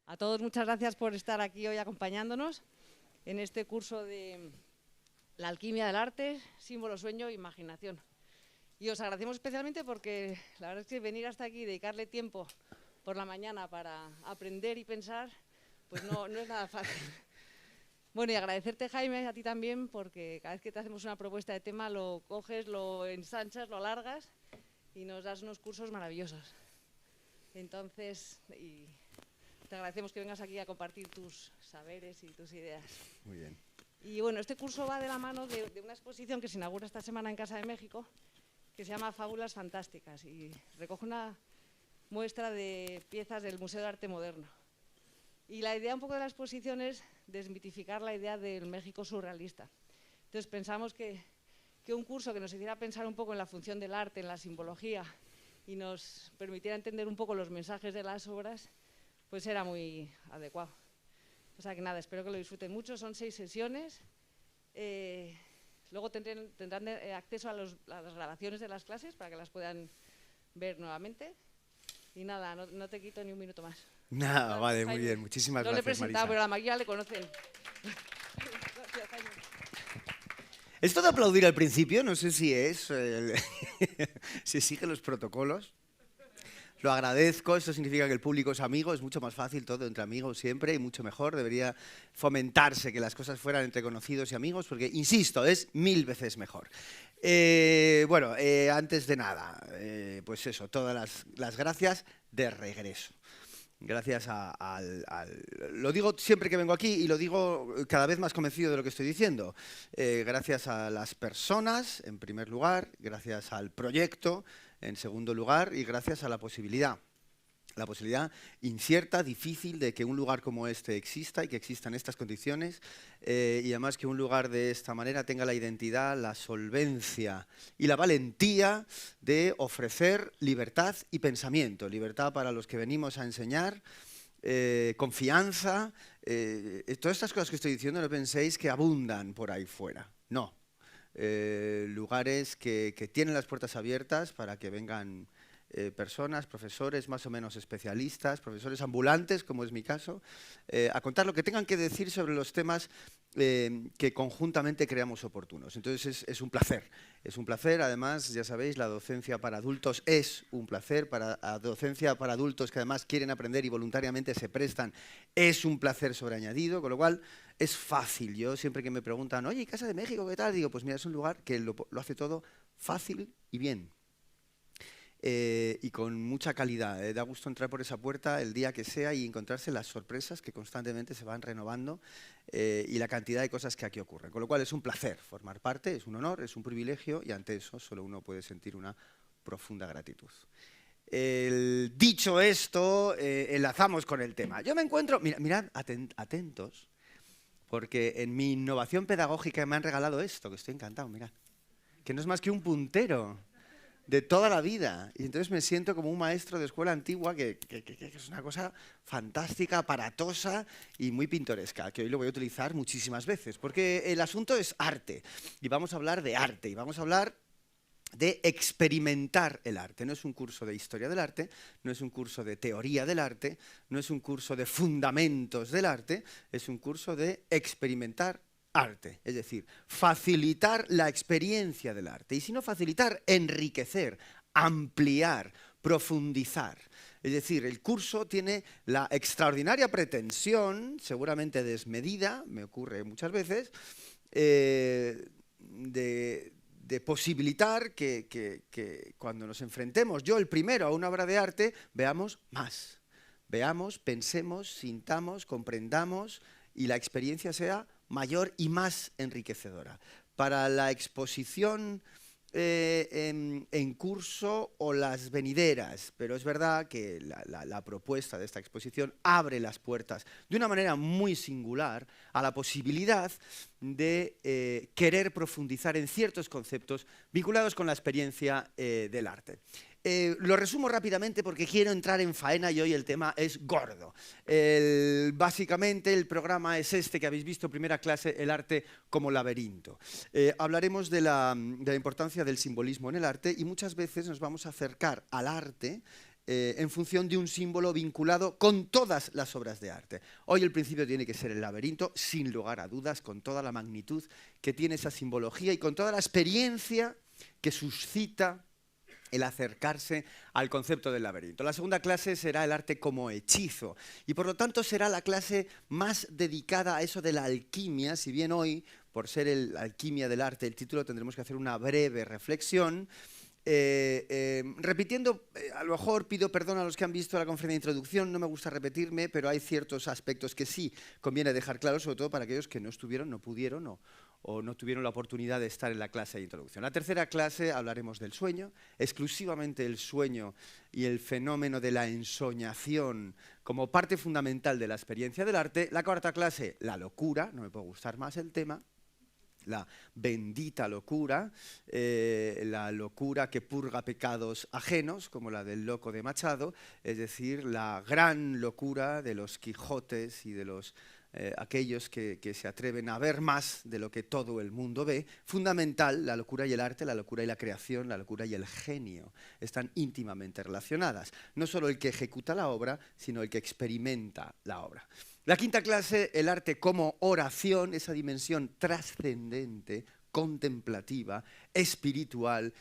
A todos muchas gracias por estar aquí hoy acompañándonos en este curso de la alquimia del arte, símbolo, sueño e imaginación. Y os agradecemos especialmente porque la verdad es que venir hasta aquí y dedicarle tiempo por la mañana para aprender y pensar, pues no es nada fácil. Bueno, y agradecerte, Jaime, a ti también, porque cada vez que te hacemos una propuesta de tema lo coges, lo ensanchas, lo alargas y nos das unos cursos maravillosos. Entonces, te agradecemos que vengas aquí a compartir tus saberes y tus ideas. Muy bien. Y bueno, este curso va de la mano de una exposición que se inaugura esta semana en Casa de México, que se llama Fábulas Fantásticas y recoge una muestra de piezas del Museo de Arte Moderno. Y la idea un poco de la exposición es desmitificar la idea del México surrealista. Entonces pensamos que un curso que nos hiciera pensar un poco en la función del arte, en la simbología, y nos permitiera entender un poco los mensajes de las obras, pues era muy adecuado. O sea que nada, espero que lo disfruten mucho. Son 6 sesiones. Luego tendrán acceso a las grabaciones de las clases para que las puedan ver nuevamente. Y nada, no te quito ni un minuto más. Nada, vale, muy bien. Muchísimas gracias, No le he presentado, Marisa. pero a la maquilla le conocen. Gracias, Jaime. Esto de aplaudir al principio, no sé si es... si sigue los protocolos. Lo agradezco, esto significa que el público es amigo, es mucho más fácil todo entre amigos siempre y mucho mejor. Debería fomentarse que las cosas fueran entre conocidos y amigos porque, insisto, es 1000 veces mejor. Bueno, antes de nada, pues eso, todas las gracias de regreso. Gracias lo digo siempre que vengo aquí y lo digo cada vez más convencido de lo que estoy diciendo. Gracias a las personas, en primer lugar, gracias al proyecto, en segundo lugar, y gracias a la posibilidad incierta, difícil, de que un lugar como este exista y que existan estas condiciones, y además que un lugar de esta manera tenga la identidad, la solvencia y la valentía de ofrecer libertad y pensamiento. Libertad para los que venimos a enseñar, confianza, todas estas cosas que estoy diciendo no penséis que abundan por ahí fuera, no. Lugares que tienen las puertas abiertas para que vengan personas, profesores más o menos especialistas, profesores ambulantes, como es mi caso, a contar lo que tengan que decir sobre los temas que conjuntamente creamos oportunos. Entonces es un placer, además, ya sabéis, la docencia para adultos es un placer, la docencia para adultos que además quieren aprender y voluntariamente se prestan, es un placer sobreañadido, con lo cual es fácil. Yo siempre que me preguntan, oye, ¿y Casa de México qué tal? Digo, pues mira, es un lugar que lo hace todo fácil y bien. Y con mucha calidad. Da gusto entrar por esa puerta el día que sea y encontrarse las sorpresas que constantemente se van renovando y la cantidad de cosas que aquí ocurren. Con lo cual es un placer formar parte, es un honor, es un privilegio y ante eso solo uno puede sentir una profunda gratitud. Dicho esto, enlazamos con el tema. Yo me encuentro, mirad, atentos, porque en mi innovación pedagógica me han regalado esto, que estoy encantado, mirad, que no es más que un puntero de toda la vida. Y entonces me siento como un maestro de escuela antigua que es una cosa fantástica, aparatosa y muy pintoresca, que hoy lo voy a utilizar muchísimas veces, porque el asunto es arte, y vamos a hablar de arte, y vamos a hablar de experimentar el arte. No es un curso de historia del arte, no es un curso de teoría del arte, no es un curso de fundamentos del arte, es un curso de experimentar arte, es decir, facilitar la experiencia del arte. Y si no facilitar, enriquecer, ampliar, profundizar. Es decir, el curso tiene la extraordinaria pretensión, seguramente desmedida, me ocurre muchas veces, de posibilitar que cuando nos enfrentemos, yo el primero, a una obra de arte, veamos más. Veamos, pensemos, sintamos, comprendamos y la experiencia sea mayor y más enriquecedora. Para la exposición en curso o las venideras, pero es verdad que la propuesta de esta exposición abre las puertas de una manera muy singular a la posibilidad de querer profundizar en ciertos conceptos vinculados con la experiencia del arte. Lo resumo rápidamente porque quiero entrar en faena y hoy el tema es gordo. Básicamente el programa es este que habéis visto, primera clase, el arte como laberinto. Hablaremos de la importancia del simbolismo en el arte y muchas veces nos vamos a acercar al arte en función de un símbolo vinculado con todas las obras de arte. Hoy el principio tiene que ser el laberinto, sin lugar a dudas, con toda la magnitud que tiene esa simbología y con toda la experiencia que suscita el acercarse al concepto del laberinto. La segunda clase será el arte como hechizo y por lo tanto será la clase más dedicada a eso de la alquimia, si bien hoy, por ser la alquimia del arte, el título, tendremos que hacer una breve reflexión. Repitiendo, a lo mejor pido perdón a los que han visto la conferencia de introducción, no me gusta repetirme, pero hay ciertos aspectos que sí conviene dejar claros, sobre todo para aquellos que no estuvieron, no pudieron o no tuvieron la oportunidad de estar en la clase de introducción. La tercera clase hablaremos del sueño, exclusivamente el sueño y el fenómeno de la ensoñación como parte fundamental de la experiencia del arte. La cuarta clase, la locura, no me puede gustar más el tema, la bendita locura, la locura que purga pecados ajenos, como la del loco de Machado, es decir, la gran locura de los Quijotes y de los aquellos que se atreven a ver más de lo que todo el mundo ve. Fundamental, la locura y el arte, la locura y la creación, la locura y el genio están íntimamente relacionadas. No solo el que ejecuta la obra, sino el que experimenta la obra. La quinta clase, el arte como oración, esa dimensión trascendente, contemplativa, espiritual,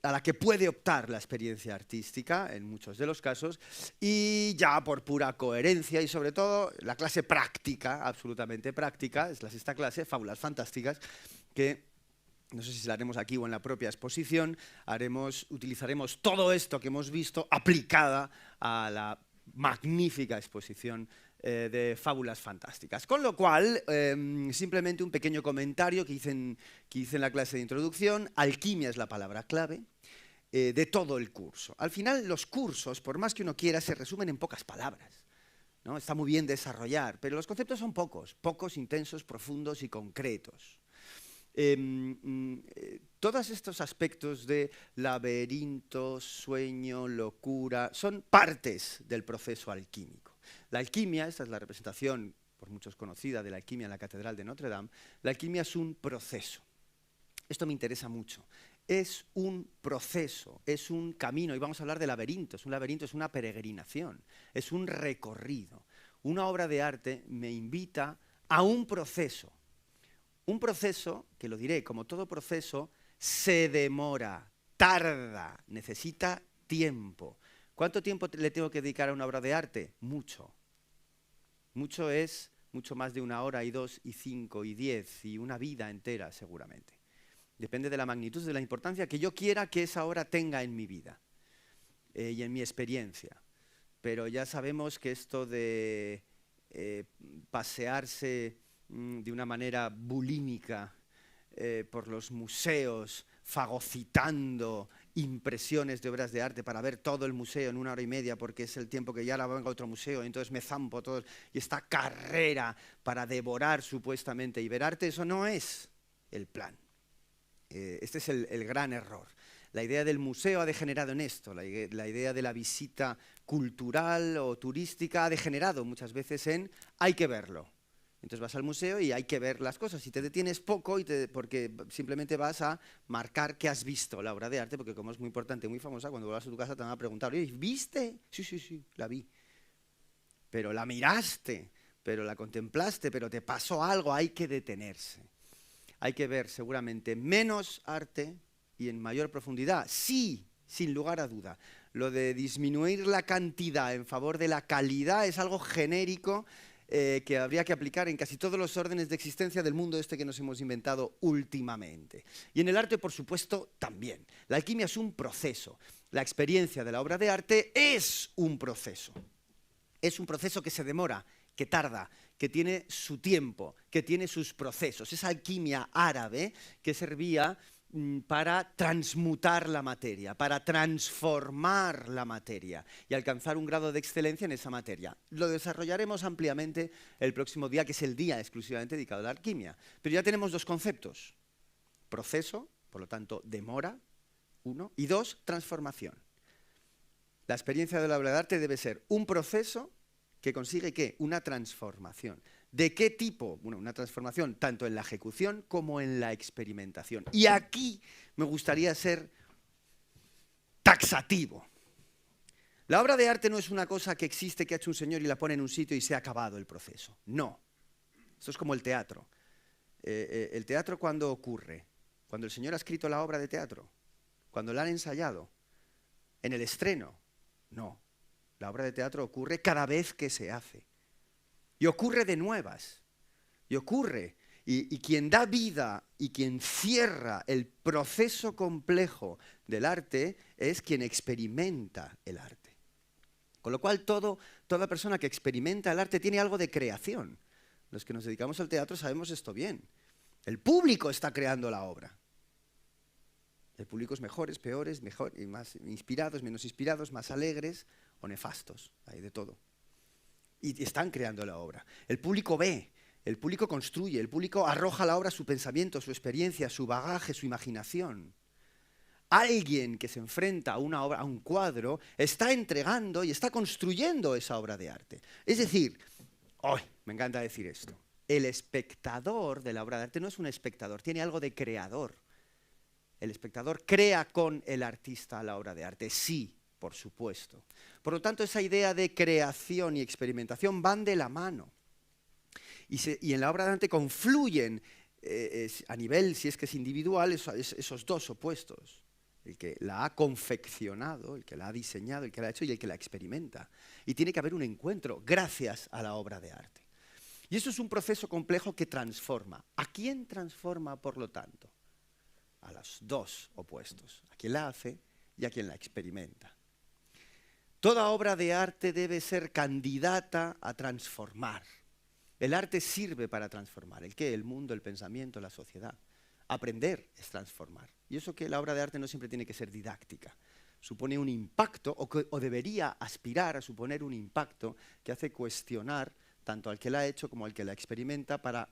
a la que puede optar la experiencia artística, en muchos de los casos, y ya por pura coherencia y sobre todo la clase práctica, absolutamente práctica, es la sexta clase, fábulas fantásticas, que no sé si la haremos aquí o en la propia exposición, utilizaremos todo esto que hemos visto aplicada a la magnífica exposición de fábulas fantásticas. Con lo cual, simplemente un pequeño comentario que hice en la clase de introducción. Alquimia es la palabra clave de todo el curso. Al final, los cursos, por más que uno quiera, se resumen en pocas palabras, ¿no? Está muy bien desarrollar, pero los conceptos son pocos, intensos, profundos y concretos. Todos estos aspectos de laberinto, sueño, locura, son partes del proceso alquímico. La alquimia, esta es la representación por muchos conocida de la alquimia en la Catedral de Notre Dame, la alquimia es un proceso. Esto me interesa mucho. Es un proceso, es un camino, y vamos a hablar de laberintos. Un laberinto es una peregrinación, es un recorrido. Una obra de arte me invita a un proceso. Un proceso, que lo diré, como todo proceso, se demora, tarda, necesita tiempo. ¿Cuánto tiempo le tengo que dedicar a una obra de arte? Mucho. Mucho es mucho más de 1 hora y 2 y 5 y 10 y una vida entera seguramente. Depende de la magnitud, de la importancia que yo quiera que esa obra tenga en mi vida y en mi experiencia. Pero ya sabemos que esto de pasearse de una manera bulímica por los museos, fagocitando impresiones de obras de arte para ver todo el museo en 1 hora y media porque es el tiempo que ya ahora vengo a otro museo, y entonces me zampo todo, y esta carrera para devorar supuestamente y ver arte, eso no es el plan. Este es el gran error. La idea del museo ha degenerado en esto, la idea de la visita cultural o turística ha degenerado muchas veces en hay que verlo. Entonces vas al museo y hay que ver las cosas y te detienes poco porque simplemente vas a marcar que has visto la obra de arte, porque como es muy importante, muy famosa, cuando vuelvas a tu casa te van a preguntar, oye, ¿viste? Sí, la vi. Pero la miraste, pero la contemplaste, pero te pasó algo, hay que detenerse. Hay que ver seguramente menos arte y en mayor profundidad. Sí, sin lugar a duda. Lo de disminuir la cantidad en favor de la calidad es algo genérico que habría que aplicar en casi todos los órdenes de existencia del mundo que nos hemos inventado últimamente. Y en el arte, por supuesto, también. La alquimia es un proceso. La experiencia de la obra de arte es un proceso. Es un proceso que se demora, que tarda, que tiene su tiempo, que tiene sus procesos. Esa alquimia árabe que servía para transmutar la materia, para transformar la materia y alcanzar un grado de excelencia en esa materia. Lo desarrollaremos ampliamente el próximo día, que es el día exclusivamente dedicado a la alquimia. Pero ya tenemos 2 conceptos. Proceso, por lo tanto, demora, 1, y 2, transformación. La experiencia de la obra de arte debe ser un proceso que consigue ¿qué? Una transformación. ¿De qué tipo? Bueno, una transformación tanto en la ejecución como en la experimentación. Y aquí me gustaría ser taxativo. La obra de arte no es una cosa que existe, que ha hecho un señor y la pone en un sitio y se ha acabado el proceso. No. Esto es como el teatro. El teatro, ¿cuándo ocurre? Cuando el señor ha escrito la obra de teatro, cuando la han ensayado, en el estreno. No. La obra de teatro ocurre cada vez que se hace. Y ocurre de nuevas. Y ocurre. Y quien da vida y quien cierra el proceso complejo del arte es quien experimenta el arte. Con lo cual, toda persona que experimenta el arte tiene algo de creación. Los que nos dedicamos al teatro sabemos esto bien. El público está creando la obra. El público es mejores, peores, mejor, y más inspirados, menos inspirados, más alegres o nefastos. Hay de todo. Y están creando la obra. El público ve, el público construye, el público arroja a la obra su pensamiento, su experiencia, su bagaje, su imaginación. Alguien que se enfrenta a una obra, a un cuadro, está entregando y está construyendo esa obra de arte. Es decir, me encanta decir esto, el espectador de la obra de arte no es un espectador, tiene algo de creador. El espectador crea con el artista la obra de arte, sí, por supuesto. Por lo tanto, esa idea de creación y experimentación van de la mano. Y en la obra de arte confluyen a nivel, si es que es individual, esos dos opuestos. El que la ha confeccionado, el que la ha diseñado, el que la ha hecho y el que la experimenta. Y tiene que haber un encuentro gracias a la obra de arte. Y eso es un proceso complejo que transforma. ¿A quién transforma, por lo tanto? A los dos opuestos, a quien la hace y a quien la experimenta. Toda obra de arte debe ser candidata a transformar. El arte sirve para transformar. ¿El qué? El mundo, el pensamiento, la sociedad. Aprender es transformar. Y eso que la obra de arte no siempre tiene que ser didáctica. Supone un impacto, o debería aspirar a suponer un impacto que hace cuestionar tanto al que la ha hecho como al que la experimenta para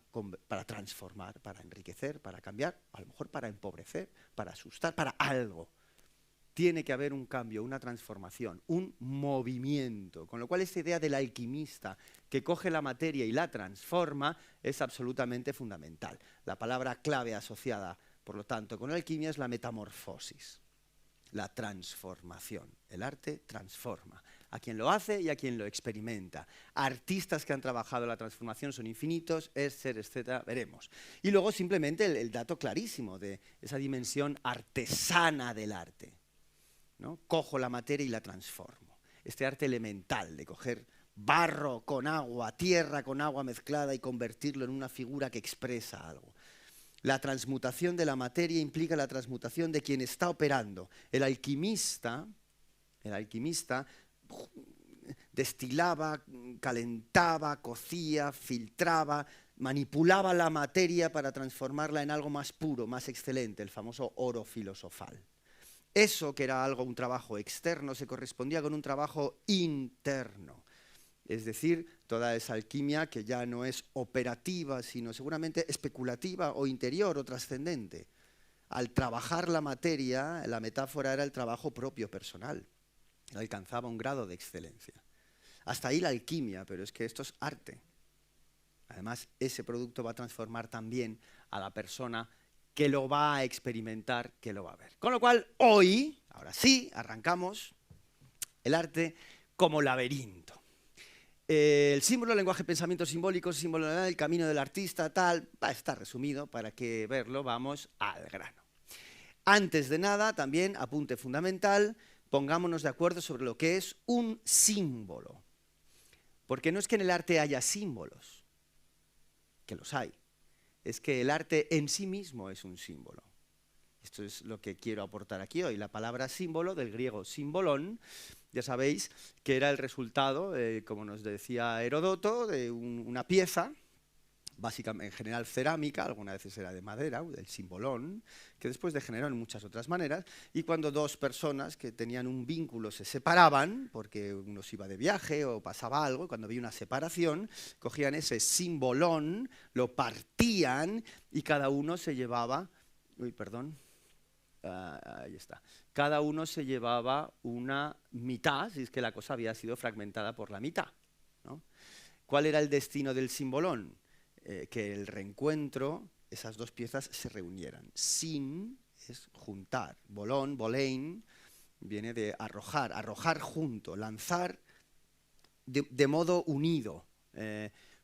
transformar, para enriquecer, para cambiar, a lo mejor para empobrecer, para asustar, para algo. Tiene que haber un cambio, una transformación, un movimiento. Con lo cual esta idea del alquimista que coge la materia y la transforma es absolutamente fundamental. La palabra clave asociada, por lo tanto, con la alquimia es la metamorfosis, la transformación. El arte transforma a quien lo hace y a quien lo experimenta. Artistas que han trabajado la transformación son infinitos, Escher, etcétera, veremos. Y luego simplemente el dato clarísimo de esa dimensión artesana del arte, ¿no? Cojo la materia y la transformo. Este arte elemental de coger barro con agua, tierra con agua mezclada y convertirlo en una figura que expresa algo. La transmutación de la materia implica la transmutación de quien está operando. El alquimista destilaba, calentaba, cocía, filtraba, manipulaba la materia para transformarla en algo más puro, más excelente, el famoso oro filosofal. Eso, que era un trabajo externo, se correspondía con un trabajo interno. Es decir, toda esa alquimia que ya no es operativa, sino seguramente especulativa o interior o trascendente. Al trabajar la materia, la metáfora era el trabajo propio, personal. Alcanzaba un grado de excelencia. Hasta ahí la alquimia, pero es que esto es arte. Además, ese producto va a transformar también a la persona que lo va a experimentar, que lo va a ver. Con lo cual, hoy, ahora sí, arrancamos el arte como laberinto. El símbolo, lenguaje, pensamiento simbólico, símbolo, el camino del artista, tal, está resumido, para que verlo, vamos al grano. Antes de nada, también, apunte fundamental, pongámonos de acuerdo sobre lo que es un símbolo. Porque no es que en el arte haya símbolos, que los hay, es que el arte en sí mismo es un símbolo. Esto es lo que quiero aportar aquí hoy. La palabra símbolo, del griego símbolon, ya sabéis que era el resultado, como nos decía Heródoto, de una pieza, básicamente en general cerámica, algunas veces era de madera, del símbolon, que después degeneró en muchas otras maneras, y cuando dos personas que tenían un vínculo se separaban, porque uno se iba de viaje o pasaba algo, y cuando había una separación, cogían ese símbolon, lo partían y cada uno se llevaba, ahí está. Cada uno se llevaba una mitad, si es que la cosa había sido fragmentada por la mitad, ¿no? ¿Cuál era el destino del símbolon? Que el reencuentro, esas dos piezas se reunieran. Sin es juntar, bolón, bolein, viene de arrojar, arrojar junto, lanzar de modo unido.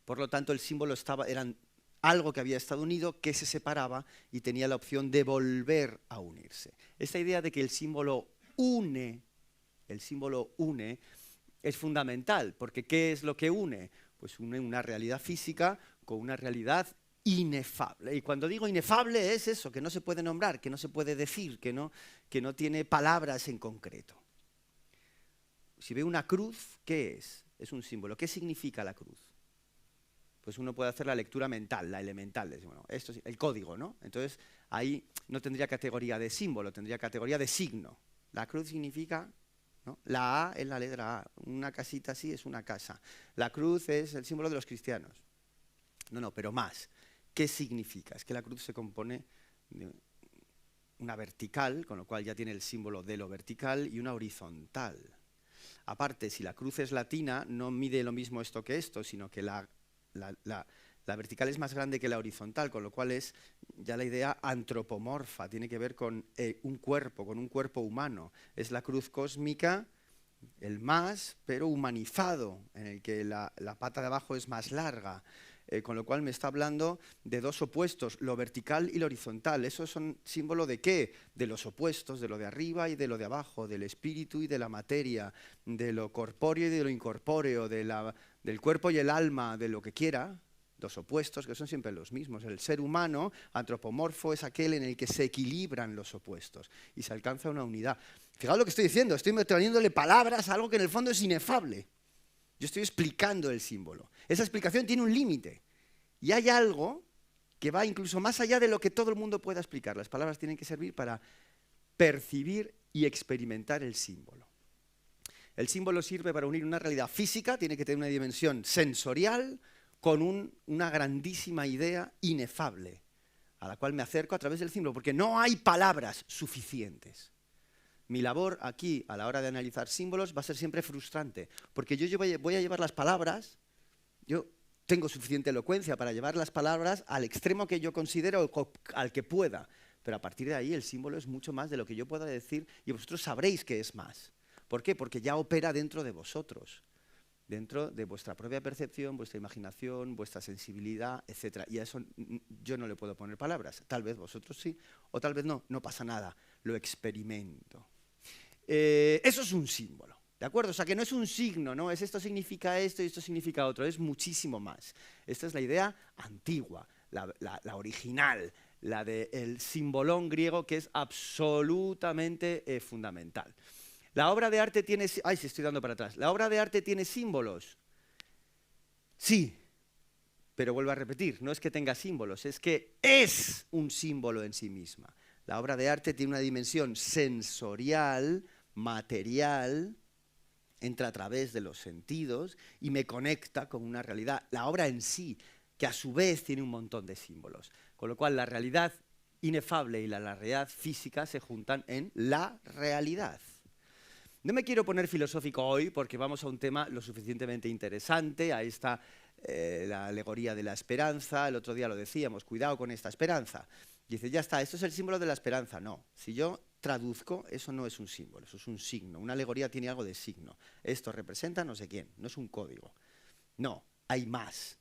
Por lo tanto, el símbolo era algo que había estado unido, que se separaba y tenía la opción de volver a unirse. Esta idea de que el símbolo une es fundamental, porque ¿qué es lo que une? Pues une una realidad física con una realidad inefable. Y cuando digo inefable es eso, que no se puede nombrar, que no se puede decir, que no tiene palabras en concreto. Si veo una cruz, ¿qué es? Es un símbolo. ¿Qué significa la cruz? Pues uno puede hacer la lectura mental, la elemental. Bueno, esto es el código, ¿no? Entonces, ahí no tendría categoría de símbolo, tendría categoría de signo. La cruz significa, ¿no? La A es la letra A. Una casita así es una casa. La cruz es el símbolo de los cristianos. No, pero más. ¿Qué significa? Es que la cruz se compone de una vertical, con lo cual ya tiene el símbolo de lo vertical, y una horizontal. Aparte, si la cruz es latina, no mide lo mismo esto que esto, sino que la vertical es más grande que la horizontal, con lo cual es ya la idea antropomorfa, tiene que ver con un cuerpo humano. Es la cruz cósmica, el más, pero humanizado, en el que la pata de abajo es más larga. Con lo cual me está hablando de dos opuestos, lo vertical y lo horizontal. ¿Esos son símbolo de qué? De los opuestos, de lo de arriba y de lo de abajo, del espíritu y de la materia, de lo corpóreo y de lo incorpóreo, del cuerpo y el alma, de lo que quiera. Dos opuestos que son siempre los mismos. El ser humano antropomorfo es aquel en el que se equilibran los opuestos y se alcanza una unidad. Fijaos lo que estoy diciendo, estoy trayéndole palabras a algo que en el fondo es inefable. Yo estoy explicando el símbolo. Esa explicación tiene un límite. Y hay algo que va incluso más allá de lo que todo el mundo pueda explicar. Las palabras tienen que servir para percibir y experimentar el símbolo. El símbolo sirve para unir una realidad física, tiene que tener una dimensión sensorial, con una grandísima idea inefable, a la cual me acerco a través del símbolo, porque no hay palabras suficientes. Mi labor aquí, a la hora de analizar símbolos, va a ser siempre frustrante, porque yo voy a llevar las palabras, yo tengo suficiente elocuencia para llevar las palabras al extremo que yo considero, al que pueda, pero a partir de ahí el símbolo es mucho más de lo que yo pueda decir y vosotros sabréis que es más. ¿Por qué? Porque ya opera dentro de vosotros, dentro de vuestra propia percepción, vuestra imaginación, vuestra sensibilidad, etc. Y a eso yo no le puedo poner palabras. Tal vez vosotros sí, o tal vez no, no pasa nada, lo experimento. Eso es un símbolo, ¿de acuerdo? O sea, que no es un signo, ¿no? Es esto significa esto y esto significa otro, es muchísimo más. Esta es la idea antigua, la original, la del simbolón griego, que es absolutamente fundamental. La obra de arte tiene... ¡Ay, se estoy dando para atrás! ¿La obra de arte tiene símbolos? Sí, pero vuelvo a repetir, no es que tenga símbolos, es que es un símbolo en sí misma. La obra de arte tiene una dimensión sensorial, material, entra a través de los sentidos y me conecta con una realidad. La obra en sí, que a su vez tiene un montón de símbolos. Con lo cual la realidad inefable y la realidad física se juntan en la realidad. No me quiero poner filosófico hoy porque vamos a un tema lo suficientemente interesante. Ahí está la alegoría de la esperanza. El otro día lo decíamos, cuidado con esta esperanza. Dice, ya está, esto es el símbolo de la esperanza. No, si yo traduzco, eso no es un símbolo, eso es un signo. Una alegoría tiene algo de signo. Esto representa no sé quién, no es un código. No, hay más.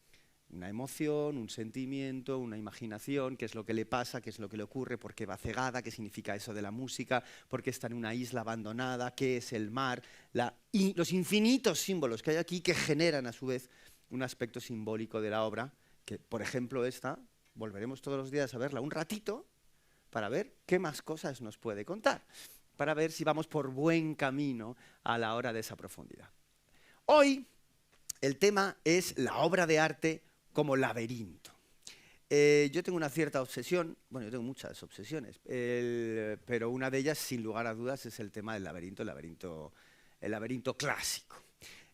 Una emoción, un sentimiento, una imaginación, qué es lo que le pasa, qué es lo que le ocurre, por qué va cegada, qué significa eso de la música, por qué está en una isla abandonada, qué es el mar, los infinitos símbolos que hay aquí que generan a su vez un aspecto simbólico de la obra, que por ejemplo esta, volveremos todos los días a verla un ratito para ver qué más cosas nos puede contar, para ver si vamos por buen camino a la hora de esa profundidad. Hoy el tema es la obra de arte como laberinto. Yo tengo una cierta obsesión, bueno, yo tengo muchas obsesiones, pero una de ellas, sin lugar a dudas, es el tema del laberinto, el laberinto clásico.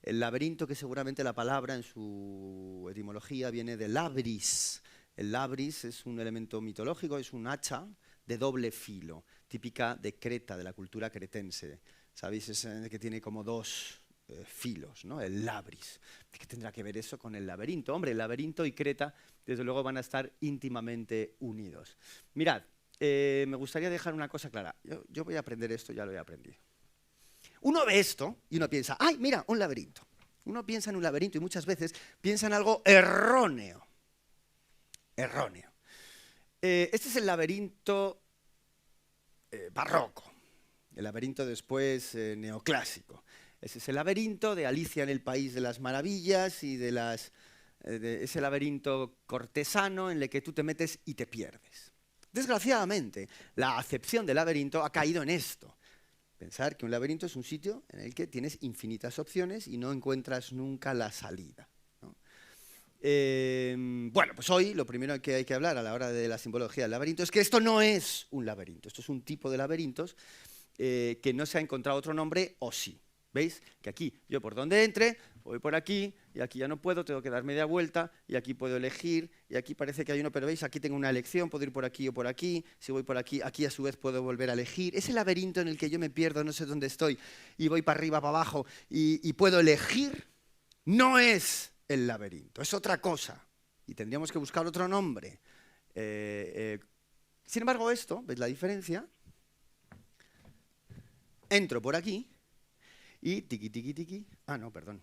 El laberinto, que seguramente la palabra en su etimología viene de labris. El labris es un elemento mitológico, es un hacha de doble filo, típica de Creta, de la cultura cretense. ¿Sabéis? Es que tiene como dos filos, ¿no? El labris. ¿Qué tendrá que ver eso con el laberinto? Hombre, el laberinto y Creta, desde luego, van a estar íntimamente unidos. Mirad, me gustaría dejar una cosa clara. Yo voy a aprender esto, ya lo he aprendido. Uno ve esto y uno piensa, ¡ay, mira, un laberinto! Uno piensa en un laberinto y muchas veces piensa en algo erróneo. Erróneo. Este es el laberinto barroco, el laberinto después neoclásico. Ese es el laberinto de Alicia en el País de las Maravillas y de ese laberinto cortesano en el que tú te metes y te pierdes. Desgraciadamente, la acepción del laberinto ha caído en esto. Pensar que un laberinto es un sitio en el que tienes infinitas opciones y no encuentras nunca la salida, ¿no? Bueno, pues hoy lo primero que hay que hablar a la hora de la simbología del laberinto es que esto no es un laberinto, esto es un tipo de laberintos que no se ha encontrado otro nombre o sí. ¿Veis? Que aquí, yo por donde entre, voy por aquí, y aquí ya no puedo, tengo que dar media vuelta, y aquí puedo elegir, y aquí parece que hay uno, pero ¿veis? Aquí tengo una elección, puedo ir por aquí o por aquí, si voy por aquí, aquí a su vez puedo volver a elegir. Ese laberinto en el que yo me pierdo, no sé dónde estoy, y voy para arriba, para abajo, y puedo elegir, no es el laberinto, es otra cosa, y tendríamos que buscar otro nombre. Sin embargo, esto, ¿veis la diferencia? Entro por aquí, y tiqui, tiqui, tiqui. Ah, no, perdón.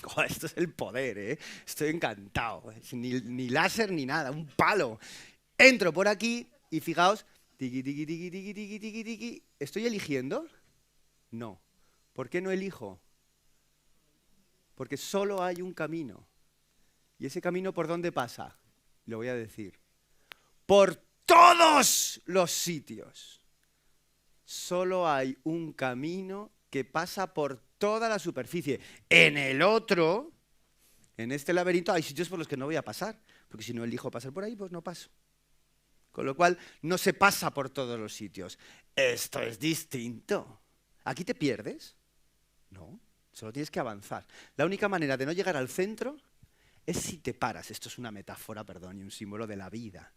Oh, esto es el poder, ¿eh? Estoy encantado. Ni láser ni nada, un palo. Entro por aquí y fijaos, tiqui, tiqui, tiqui, tiqui, tiqui, tiqui, tiqui. ¿Estoy eligiendo? No. ¿Por qué no elijo? Porque solo hay un camino. ¿Y ese camino por dónde pasa? Lo voy a decir. Por todos los sitios. Solo hay un camino que pasa por toda la superficie. En el otro, en este laberinto, hay sitios por los que no voy a pasar, porque si no elijo pasar por ahí, pues no paso. Con lo cual, no se pasa por todos los sitios. Esto es distinto. ¿Aquí te pierdes? No, solo tienes que avanzar. La única manera de no llegar al centro es si te paras. Esto es una metáfora, perdón, y un símbolo de la vida.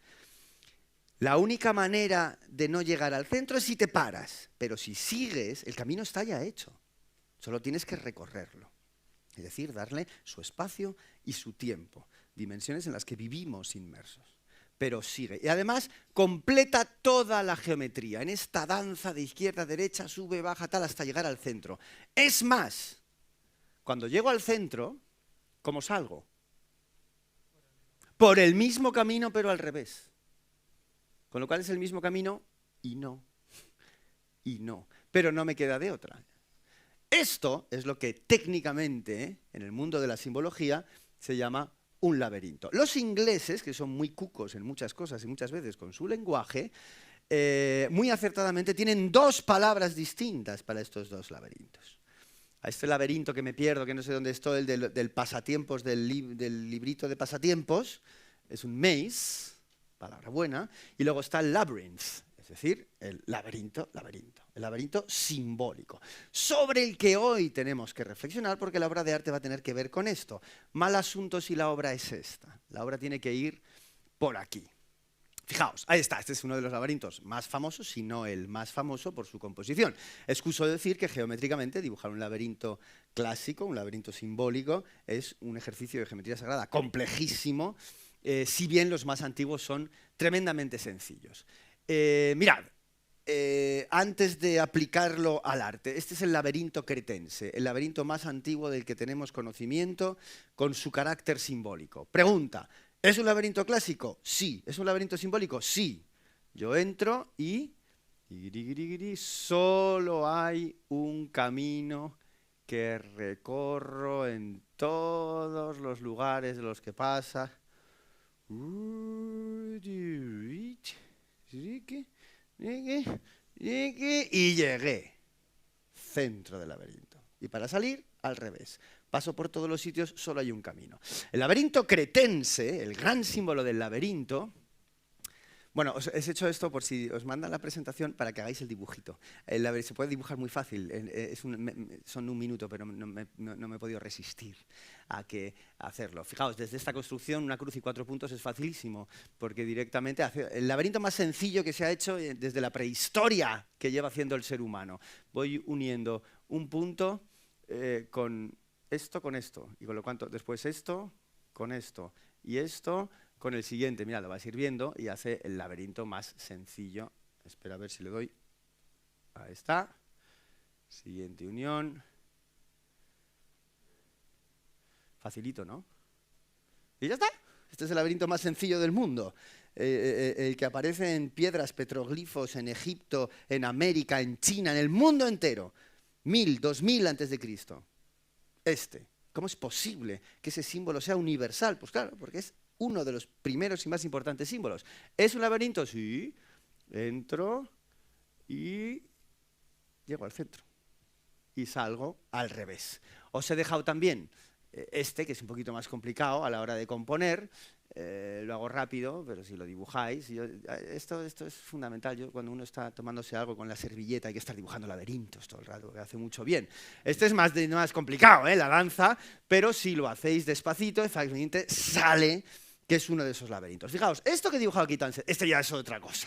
La única manera de no llegar al centro es si te paras, pero si sigues, el camino está ya hecho. Solo tienes que recorrerlo. Es decir, darle su espacio y su tiempo. Dimensiones en las que vivimos inmersos. Pero sigue. Y además completa toda la geometría. En esta danza de izquierda a derecha, sube, baja, tal, hasta llegar al centro. Es más, cuando llego al centro, ¿cómo salgo? Por el mismo camino, pero al revés. Con lo cual es el mismo camino y no. Y no. Pero no me queda de otra. Esto es lo que técnicamente, en el mundo de la simbología, se llama un laberinto. Los ingleses, que son muy cucos en muchas cosas y muchas veces con su lenguaje, muy acertadamente tienen dos palabras distintas para estos dos laberintos. A este laberinto que me pierdo, que no sé dónde estoy, el del pasatiempos, del librito de pasatiempos, es un maze, palabra buena, y luego está el labyrinth, es decir, el laberinto, el laberinto simbólico, sobre el que hoy tenemos que reflexionar porque la obra de arte va a tener que ver con esto. Mal asunto si la obra es esta, la obra tiene que ir por aquí. Fijaos, ahí está, este es uno de los laberintos más famosos, si no el más famoso por su composición. Excuso decir que geométricamente dibujar un laberinto clásico, un laberinto simbólico, es un ejercicio de geometría sagrada complejísimo, si bien los más antiguos son tremendamente sencillos. Mirad, antes de aplicarlo al arte, este es el laberinto cretense, el laberinto más antiguo del que tenemos conocimiento con su carácter simbólico. Pregunta, ¿es un laberinto clásico? Sí. ¿Es un laberinto simbólico? Sí. Yo entro y solo hay un camino que recorro en todos los lugares de los que pasa. Y llegué. Centro del laberinto. Y para salir, al revés. Paso por todos los sitios, solo hay un camino. El laberinto cretense, el gran símbolo del laberinto. Bueno, os he hecho esto por si os mandan la presentación para que hagáis el dibujito. Se puede dibujar muy fácil, son un minuto, pero no me he podido resistir a hacerlo. Fijaos, desde esta construcción, una cruz y 4 puntos es facilísimo, porque directamente hace el laberinto más sencillo que se ha hecho desde la prehistoria que lleva haciendo el ser humano. Voy uniendo un punto con esto, y con lo cuanto después esto, con esto, y esto con el siguiente. Mirad, lo vais a ir viendo y hace el laberinto más sencillo Espera a ver si le doy. Ahí está. Siguiente unión. Facilito, ¿no? Y ya está. Este es el laberinto más sencillo del mundo. El que aparece en piedras, petroglifos, en Egipto, en América, en China, en el mundo entero. 1000, 2000 antes de Cristo. ¿Cómo es posible que ese símbolo sea universal? Pues claro, porque es uno de los primeros y más importantes símbolos. ¿Es un laberinto? Sí. Entro y llego al centro. Y salgo al revés. Os he dejado también que es un poquito más complicado a la hora de componer. Lo hago rápido, pero si lo dibujáis, esto es fundamental. Cuando uno está tomándose algo con la servilleta hay que estar dibujando laberintos todo el rato, que hace mucho bien. Este es más complicado, la danza, pero si lo hacéis despacito, efectivamente sale que es uno de esos laberintos. Fijaos, esto que he dibujado aquí, este ya es otra cosa.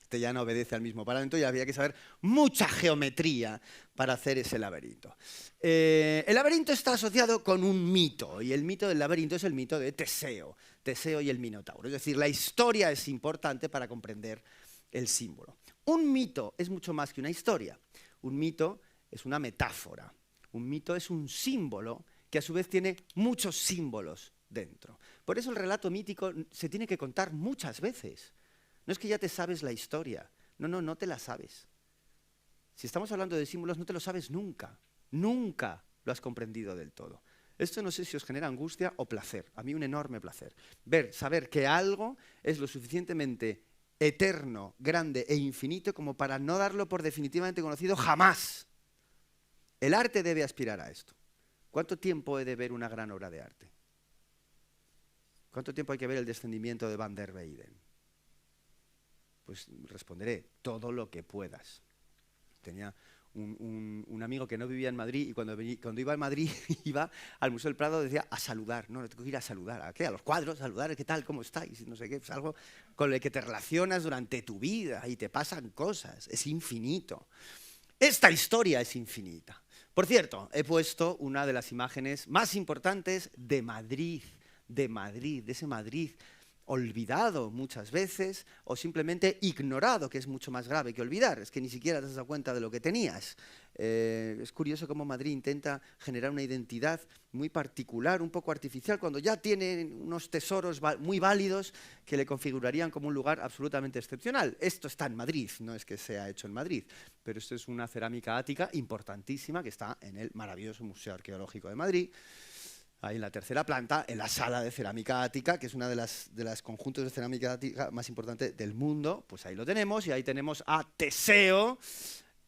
Este ya no obedece al mismo parámetro y había que saber mucha geometría para hacer ese laberinto. El laberinto está asociado con un mito, y el mito del laberinto es el mito de Teseo y el Minotauro. Es decir, la historia es importante para comprender el símbolo. Un mito es mucho más que una historia. Un mito es una metáfora. Un mito es un símbolo que a su vez tiene muchos símbolos dentro. Por eso el relato mítico se tiene que contar muchas veces. No es que ya te sabes la historia. No te la sabes. Si estamos hablando de símbolos, no te lo sabes nunca. Nunca lo has comprendido del todo. Esto no sé si os genera angustia o placer. A mí un enorme placer. Saber que algo es lo suficientemente eterno, grande e infinito como para no darlo por definitivamente conocido jamás. El arte debe aspirar a esto. ¿Cuánto tiempo he de ver una gran obra de arte? ¿Cuánto tiempo hay que ver el descendimiento de Van der Weyden? Pues responderé, todo lo que puedas. Tenía un amigo que no vivía en Madrid y cuando iba a Madrid iba al Museo del Prado, decía a saludar. No, tengo que ir a saludar. ¿A qué? A los cuadros, a saludar, ¿qué tal? ¿Cómo estáis? No sé qué, es algo con el que te relacionas durante tu vida y te pasan cosas. Es infinito. Esta historia es infinita. Por cierto, he puesto una de las imágenes más importantes de Madrid, de ese Madrid olvidado muchas veces o simplemente ignorado, que es mucho más grave que olvidar. Es que ni siquiera te has dado cuenta de lo que tenías. Es curioso cómo Madrid intenta generar una identidad muy particular, un poco artificial, cuando ya tiene unos tesoros muy válidos que le configurarían como un lugar absolutamente excepcional. Esto está en Madrid, no es que sea hecho en Madrid, pero esto es una cerámica ática importantísima que está en el maravilloso Museo Arqueológico de Madrid. Ahí en la tercera planta, en la sala de cerámica ática, que es una de las conjuntos de cerámica ática más importantes del mundo, pues ahí lo tenemos, y ahí tenemos a Teseo,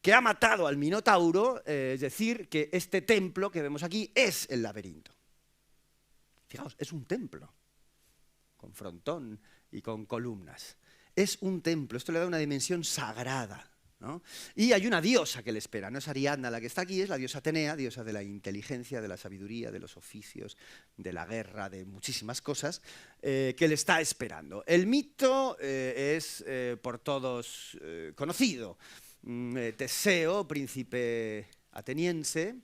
que ha matado al Minotauro, es decir, que este templo que vemos aquí es el laberinto. Fijaos, es un templo, con frontón y con columnas. Es un templo, esto le da una dimensión sagrada, ¿no? Y hay una diosa que le espera, no es Ariadna la que está aquí, es la diosa Atenea, diosa de la inteligencia, de la sabiduría, de los oficios, de la guerra, de muchísimas cosas, que le está esperando. El mito es por todos conocido. Teseo, príncipe ateniense,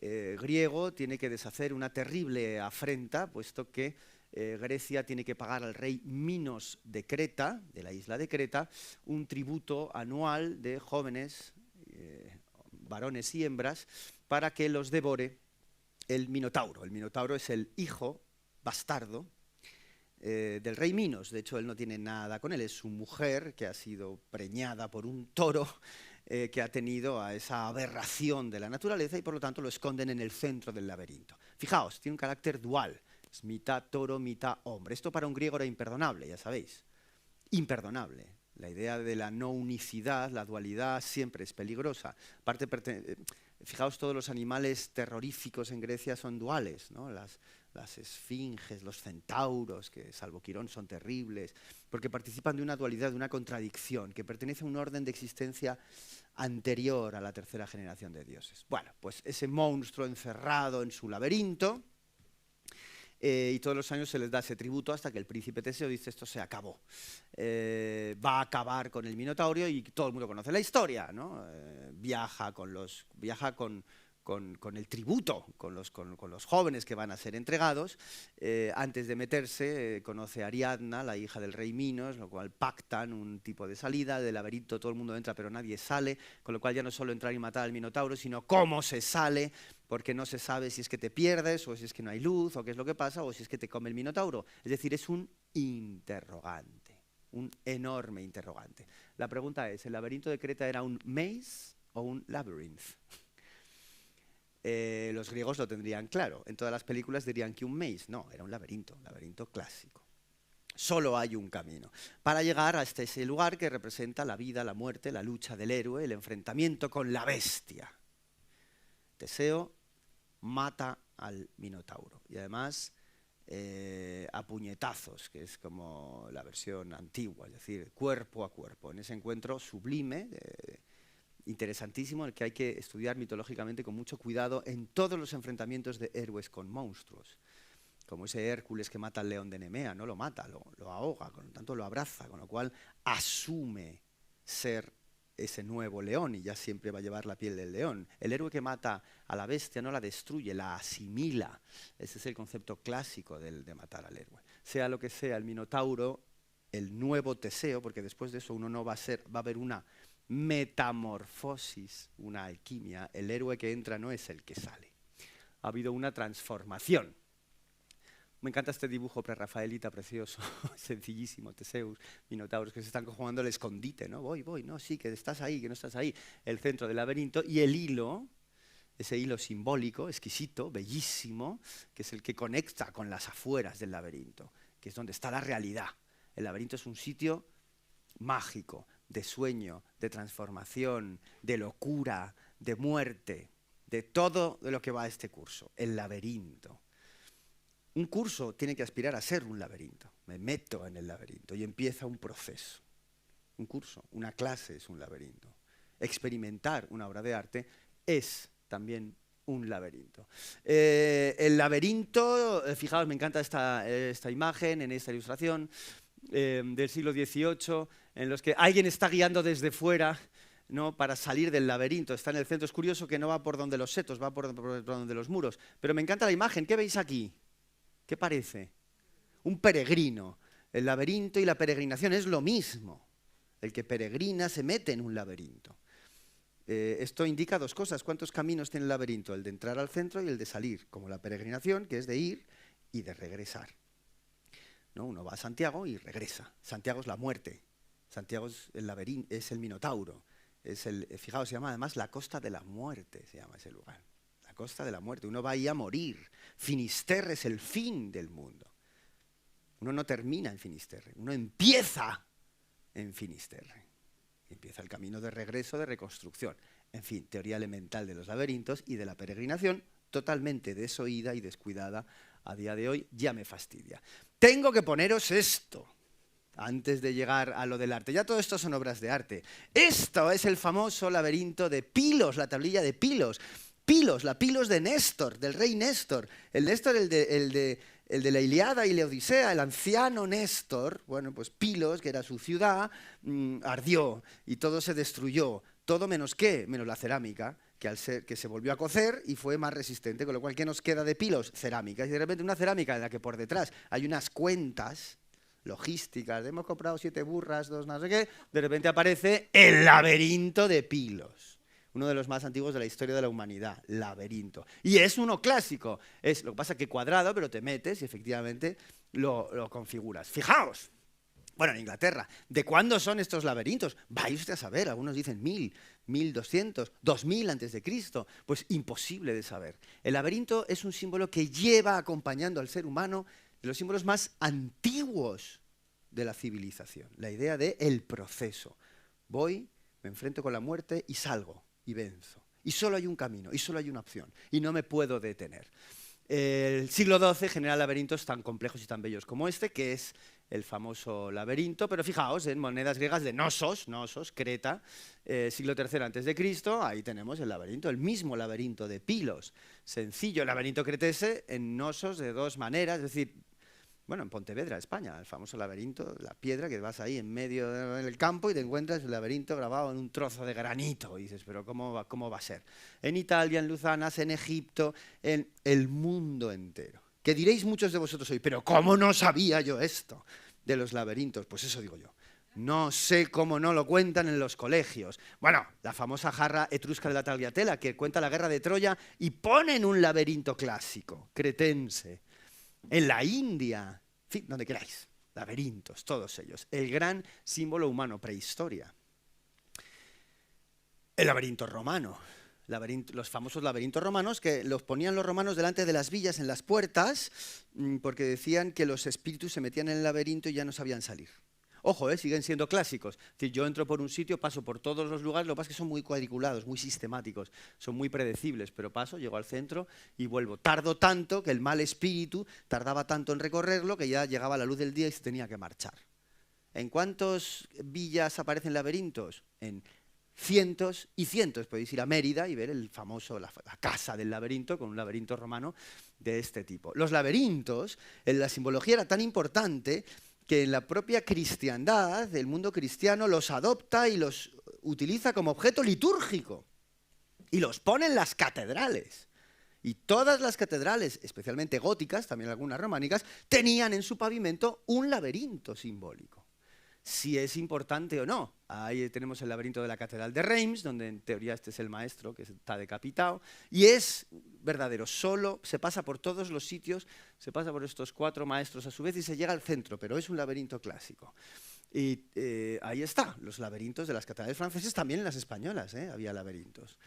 griego, tiene que deshacer una terrible afrenta, puesto que Grecia tiene que pagar al rey Minos de Creta, de la isla de Creta, un tributo anual de jóvenes, varones y hembras, para que los devore el Minotauro. El Minotauro es el hijo bastardo del rey Minos. De hecho, él no tiene nada con él, es su mujer que ha sido preñada por un toro que ha tenido a esa aberración de la naturaleza y por lo tanto lo esconden en el centro del laberinto. Fijaos, tiene un carácter dual. Es mitad toro, mitad hombre. Esto para un griego era imperdonable, ya sabéis. Imperdonable. La idea de la no unicidad, la dualidad, siempre es peligrosa. Aparte, fijaos, todos los animales terroríficos en Grecia son duales, ¿no? Las esfinges, los centauros, que salvo Quirón son terribles, porque participan de una dualidad, de una contradicción, que pertenece a un orden de existencia anterior a la tercera generación de dioses. Bueno, pues ese monstruo encerrado en su laberinto, y todos los años se les da ese tributo hasta que el príncipe Teseo dice esto se acabó. Va a acabar con el Minotauro y todo el mundo conoce la historia, ¿no? Viaja con con el tributo, con los jóvenes que van a ser entregados. Antes de meterse, conoce a Ariadna, la hija del rey Minos, lo cual pactan un tipo de salida. Del laberinto todo el mundo entra, pero nadie sale, con lo cual ya no solo entrar y matar al Minotauro, sino cómo se sale, porque no se sabe si es que te pierdes, o si es que no hay luz, o qué es lo que pasa, o si es que te come el Minotauro. Es decir, es un interrogante, un enorme interrogante. La pregunta es, ¿el laberinto de Creta era un maze o un labyrinth? Los griegos lo tendrían claro. En todas las películas dirían que un maze. No, era un laberinto clásico. Solo hay un camino para llegar a ese lugar que representa la vida, la muerte, la lucha del héroe, el enfrentamiento con la bestia. Teseo mata al Minotauro y además a puñetazos, que es como la versión antigua, es decir, cuerpo a cuerpo, en ese encuentro sublime, interesantísimo, el que hay que estudiar mitológicamente con mucho cuidado en todos los enfrentamientos de héroes con monstruos, como ese Hércules que mata al león de Nemea, no lo mata, lo ahoga, con tanto lo abraza, con lo cual asume ser ese nuevo león y ya siempre va a llevar la piel del león. El héroe que mata a la bestia no la destruye, la asimila. Ese es el concepto clásico de matar al héroe. Sea lo que sea el Minotauro, el nuevo Teseo, porque después de eso uno no va a haber una metamorfosis, una alquimia. El héroe que entra no es el que sale. Ha habido una transformación. Me encanta este dibujo prerrafaelita precioso, sencillísimo, Teseus, Minotauros, que se están jugando el escondite, ¿no? Voy, no, sí, que estás ahí, que no estás ahí. El centro del laberinto y el hilo, ese hilo simbólico, exquisito, bellísimo, que es el que conecta con las afueras del laberinto, que es donde está la realidad. El laberinto es un sitio mágico, de sueño, de transformación, de locura, de muerte, de todo de lo que va a este curso, el laberinto. Un curso tiene que aspirar a ser un laberinto. Me meto en el laberinto y empieza un proceso. Un curso, una clase es un laberinto. Experimentar una obra de arte es también un laberinto. El laberinto, fijaos, me encanta esta imagen, en esta ilustración del siglo XVIII, en los que alguien está guiando desde fuera, ¿no?, para salir del laberinto. Está en el centro. Es curioso que no va por donde los setos, va por donde los muros. Pero me encanta la imagen. ¿Qué veis aquí? ¿Qué parece? Un peregrino. El laberinto y la peregrinación es lo mismo. El que peregrina se mete en un laberinto. Esto indica dos cosas. ¿Cuántos caminos tiene el laberinto? El de entrar al centro y el de salir, como la peregrinación, que es de ir y de regresar. ¿No? Uno va a Santiago y regresa. Santiago es la muerte. Santiago es el laberinto, es el Minotauro. Fijaos, se llama además la Costa de la Muerte, se llama ese lugar. La Costa de la Muerte. Uno va ahí a morir. Finisterre es el fin del mundo. Uno no termina en Finisterre, uno empieza en Finisterre. Empieza el camino de regreso, de reconstrucción. En fin, teoría elemental de los laberintos y de la peregrinación, totalmente desoída y descuidada a día de hoy, ya me fastidia. Tengo que poneros esto antes de llegar a lo del arte. Ya todo esto son obras de arte. Esto es el famoso laberinto de Pilos, la tablilla de Pilos. Pilos, la Pilos de Néstor, del rey Néstor. El Néstor, el de la Ilíada y la Odisea, el anciano Néstor, bueno, pues Pilos, que era su ciudad, ardió y todo se destruyó. Todo menos ¿qué? Menos la cerámica, que se volvió a cocer y fue más resistente, con lo cual, ¿qué nos queda de Pilos? Cerámica. Y de repente una cerámica en la que por detrás hay unas cuentas logísticas, hemos comprado 7 burras, 2 no sé qué, de repente aparece el laberinto de Pilos. Uno de los más antiguos de la historia de la humanidad, laberinto. Y es uno clásico. Lo que pasa es que cuadrado, pero te metes y efectivamente lo configuras. Fijaos, bueno, en Inglaterra, ¿de cuándo son estos laberintos? Vaya usted a saber, algunos dicen 1000, 1200, 2000 antes de Cristo. Pues imposible de saber. El laberinto es un símbolo que lleva acompañando al ser humano de los símbolos más antiguos de la civilización. La idea de el proceso. Voy, me enfrento con la muerte y salgo. Y venzo. Y solo hay un camino, y solo hay una opción, y no me puedo detener. El siglo XII genera laberintos tan complejos y tan bellos como este, que es el famoso laberinto, pero fijaos en monedas griegas de Nosos, Creta, siglo III a.C., ahí tenemos el laberinto, el mismo laberinto de Pilos. Sencillo, el laberinto cretese en Nosos de dos maneras, es decir, bueno, en Pontevedra, España, el famoso laberinto, la piedra que vas ahí en medio del campo y te encuentras el laberinto grabado en un trozo de granito. Y dices, pero cómo va a ser? En Italia, en Luzanas, en Egipto, en el mundo entero. Que diréis muchos de vosotros hoy, pero ¿cómo no sabía yo esto de los laberintos? Pues eso digo yo. No sé cómo no lo cuentan en los colegios. Bueno, la famosa jarra etrusca de la Tagliatella, que cuenta la guerra de Troya y ponen un laberinto clásico, cretense. En la India, en fin, donde queráis, laberintos, todos ellos. El gran símbolo humano, prehistoria. El laberinto romano, los famosos laberintos romanos que los ponían los romanos delante de las villas, en las puertas, porque decían que los espíritus se metían en el laberinto y ya no sabían salir. Ojo, siguen siendo clásicos. Es decir, yo entro por un sitio, paso por todos los lugares, lo que pasa es que son muy cuadriculados, muy sistemáticos, son muy predecibles, pero paso, llego al centro y vuelvo. Tardo tanto que el mal espíritu tardaba tanto en recorrerlo que ya llegaba a la luz del día y se tenía que marchar. ¿En cuántas villas aparecen laberintos? En cientos y cientos. Podéis ir a Mérida y ver el famoso, la casa del laberinto, con un laberinto romano de este tipo. Los laberintos, en la simbología era tan importante que en la propia cristiandad, el mundo cristiano los adopta y los utiliza como objeto litúrgico. Y los pone en las catedrales. Y todas las catedrales, especialmente góticas, también algunas románicas, tenían en su pavimento un laberinto simbólico. Si es importante o no. Ahí tenemos el laberinto de la Catedral de Reims, donde en teoría este es el maestro que está decapitado, y es verdadero, solo se pasa por todos los sitios, se pasa por estos 4 maestros a su vez y se llega al centro, pero es un laberinto clásico. Y ahí está, los laberintos de las catedrales francesas, también en las españolas había laberintos.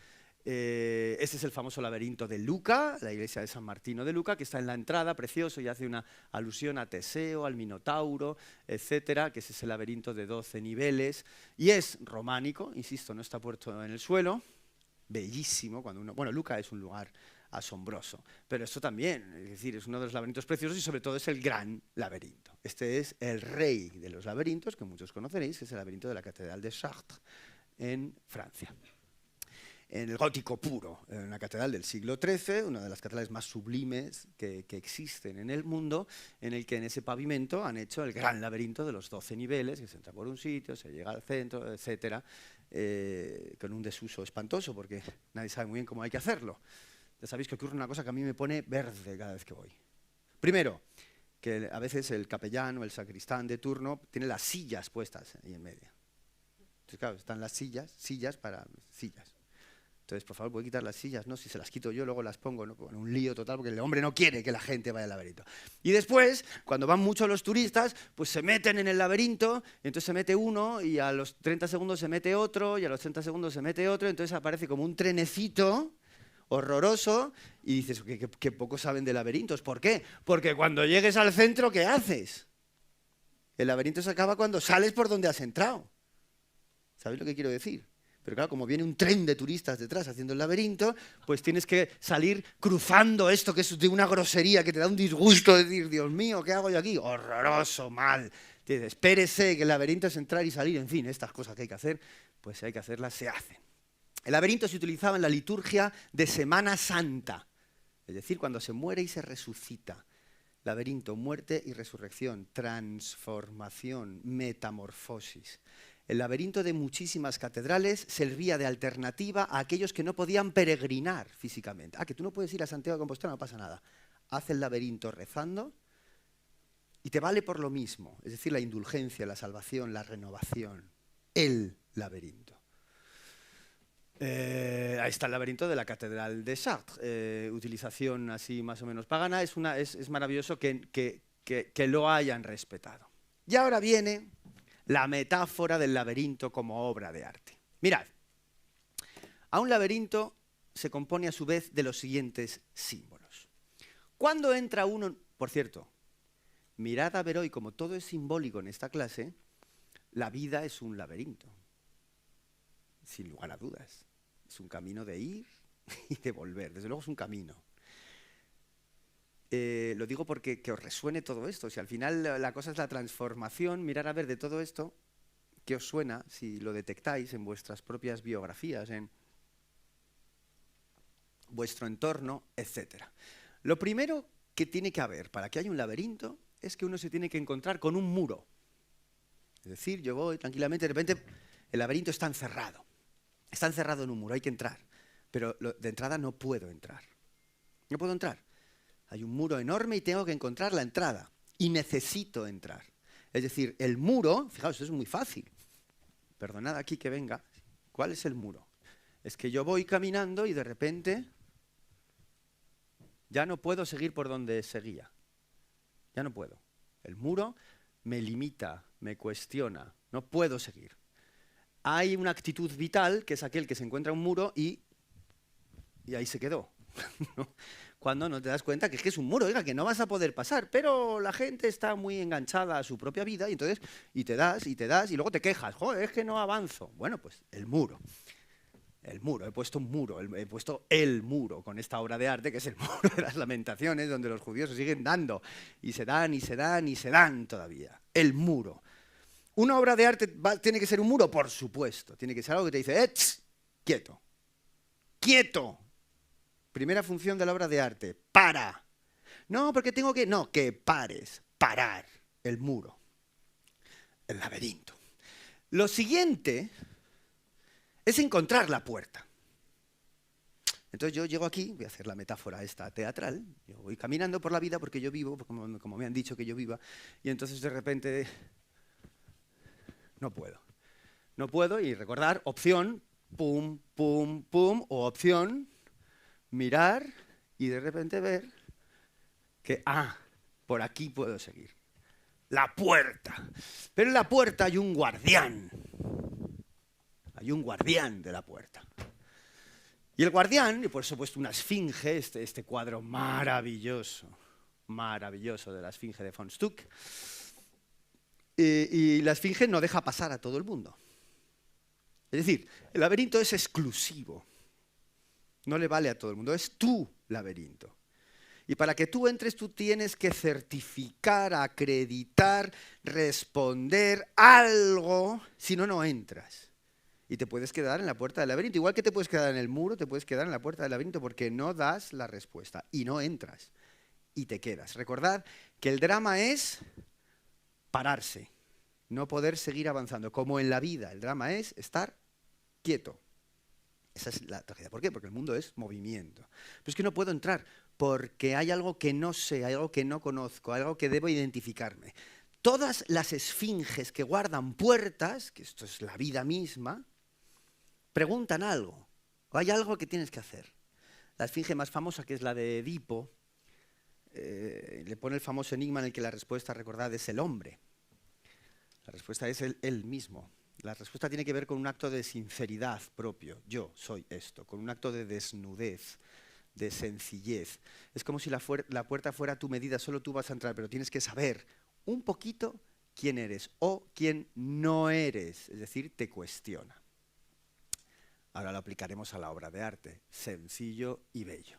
Este es el famoso laberinto de Luca, la iglesia de San Martino de Luca, que está en la entrada, precioso, y hace una alusión a Teseo, al Minotauro, etcétera, que es ese laberinto de 12 niveles, y es románico, insisto, no está puesto en el suelo, bellísimo, bueno, Luca es un lugar asombroso, pero esto también, es decir, es uno de los laberintos preciosos y sobre todo es el gran laberinto. Este es el rey de los laberintos, que muchos conoceréis, que es el laberinto de la Catedral de Chartres, en Francia. En el gótico puro, en la catedral del siglo XIII, una de las catedrales más sublimes que existen en el mundo, en el que en ese pavimento han hecho el gran laberinto de los 12 niveles, que se entra por un sitio, se llega al centro, etcétera, con un desuso espantoso, porque nadie sabe muy bien cómo hay que hacerlo. Ya sabéis que ocurre una cosa que a mí me pone verde cada vez que voy. Primero, que a veces el capellán o el sacristán de turno tiene las sillas puestas ahí en medio. Entonces, claro, están las sillas para sillas. Entonces, por favor, ¿puedo quitar las sillas? No, si se las quito yo, luego las pongo, ¿no? Bueno, un lío total, porque el hombre no quiere que la gente vaya al laberinto. Y después, cuando van muchos los turistas, pues se meten en el laberinto, y entonces se mete uno, y a los 30 segundos se mete otro, y a los 30 segundos se mete otro, entonces aparece como un trenecito horroroso, y dices, que poco saben de laberintos. ¿Por qué? Porque cuando llegues al centro, ¿qué haces? El laberinto se acaba cuando sales por donde has entrado. ¿Sabéis lo que quiero decir? Pero claro, como viene un tren de turistas detrás haciendo el laberinto, pues tienes que salir cruzando esto que es de una grosería, que te da un disgusto decir, Dios mío, ¿qué hago yo aquí? Horroroso, mal. Dices, espérese, que el laberinto es entrar y salir, en fin, estas cosas que hay que hacer, pues si hay que hacerlas, se hacen. El laberinto se utilizaba en la liturgia de Semana Santa, es decir, cuando se muere y se resucita. Laberinto, muerte y resurrección, transformación, metamorfosis. El laberinto de muchísimas catedrales servía de alternativa a aquellos que no podían peregrinar físicamente. Que tú no puedes ir a Santiago de Compostela, no pasa nada. Haz el laberinto rezando y te vale por lo mismo. Es decir, la indulgencia, la salvación, la renovación. El laberinto. Ahí está el laberinto de la Catedral de Chartres. Utilización así más o menos pagana. Es maravilloso que lo hayan respetado. Y ahora viene la metáfora del laberinto como obra de arte. Mirad, a un laberinto se compone a su vez de los siguientes símbolos. Cuando entra uno, por cierto, mirad a ver hoy, como todo es simbólico en esta clase, la vida es un laberinto, sin lugar a dudas. Es un camino de ir y de volver, desde luego es un camino. Lo digo porque que os resuene todo esto. Si al final la cosa es la transformación, mirar a ver de todo esto, ¿qué os suena si lo detectáis en vuestras propias biografías, en vuestro entorno, etcétera? Lo primero que tiene que haber para que haya un laberinto es que uno se tiene que encontrar con un muro. Es decir, yo voy tranquilamente, de repente el laberinto está encerrado. Está encerrado en un muro, hay que entrar. Pero de entrada no puedo entrar. No puedo entrar. Hay un muro enorme y tengo que encontrar la entrada. Y necesito entrar. Es decir, el muro, fijaos, eso es muy fácil. Perdonad aquí que venga. ¿Cuál es el muro? Es que yo voy caminando y de repente ya no puedo seguir por donde seguía. Ya no puedo. El muro me limita, me cuestiona. No puedo seguir. Hay una actitud vital, que es aquel que se encuentra un muro y ahí se quedó. Cuando no te das cuenta que es un muro, oiga, que no vas a poder pasar, pero la gente está muy enganchada a su propia vida y entonces te das y luego te quejas, joder, es que no avanzo. Bueno, pues el muro, he puesto un muro, he puesto el muro con esta obra de arte que es el muro de las lamentaciones, donde los judíos se siguen dando y se dan y se dan y se dan todavía. El muro. ¿Una obra de arte tiene que ser un muro? Por supuesto, tiene que ser algo que te dice, quieto, quieto. Primera función de la obra de arte, para. No, porque tengo que... No, que pares, parar, el muro, el laberinto. Lo siguiente es encontrar la puerta. Entonces yo llego aquí, voy a hacer la metáfora esta teatral, yo voy caminando por la vida porque yo vivo, como me han dicho que yo viva, y entonces de repente no puedo. No puedo y recordar, opción, pum, pum, pum, o opción... mirar y de repente ver que, por aquí puedo seguir. La puerta. Pero en la puerta hay un guardián. Hay un guardián de la puerta. Y el guardián, y por eso he puesto una esfinge, este cuadro maravilloso, maravilloso de la esfinge de von Stuck. Y la esfinge no deja pasar a todo el mundo. Es decir, el laberinto es exclusivo. No le vale a todo el mundo, es tu laberinto. Y para que tú entres, tú tienes que certificar, acreditar, responder algo, si no, no entras. Y te puedes quedar en la puerta del laberinto. Igual que te puedes quedar en el muro, te puedes quedar en la puerta del laberinto porque no das la respuesta y no entras. Y te quedas. Recordad que el drama es pararse, no poder seguir avanzando. Como en la vida, el drama es estar quieto. Esa es la tragedia. ¿Por qué? Porque el mundo es movimiento. Pero es que no puedo entrar porque hay algo que no sé, hay algo que no conozco, algo que debo identificarme. Todas las esfinges que guardan puertas, que esto es la vida misma, preguntan algo. O hay algo que tienes que hacer. La esfinge más famosa, que es la de Edipo, le pone el famoso enigma en el que la respuesta, recordad, es el hombre. La respuesta es él mismo. La respuesta tiene que ver con un acto de sinceridad propio. Yo soy esto, con un acto de desnudez, de sencillez. Es como si la puerta fuera a tu medida, solo tú vas a entrar, pero tienes que saber un poquito quién eres o quién no eres. Es decir, te cuestiona. Ahora lo aplicaremos a la obra de arte, sencillo y bello.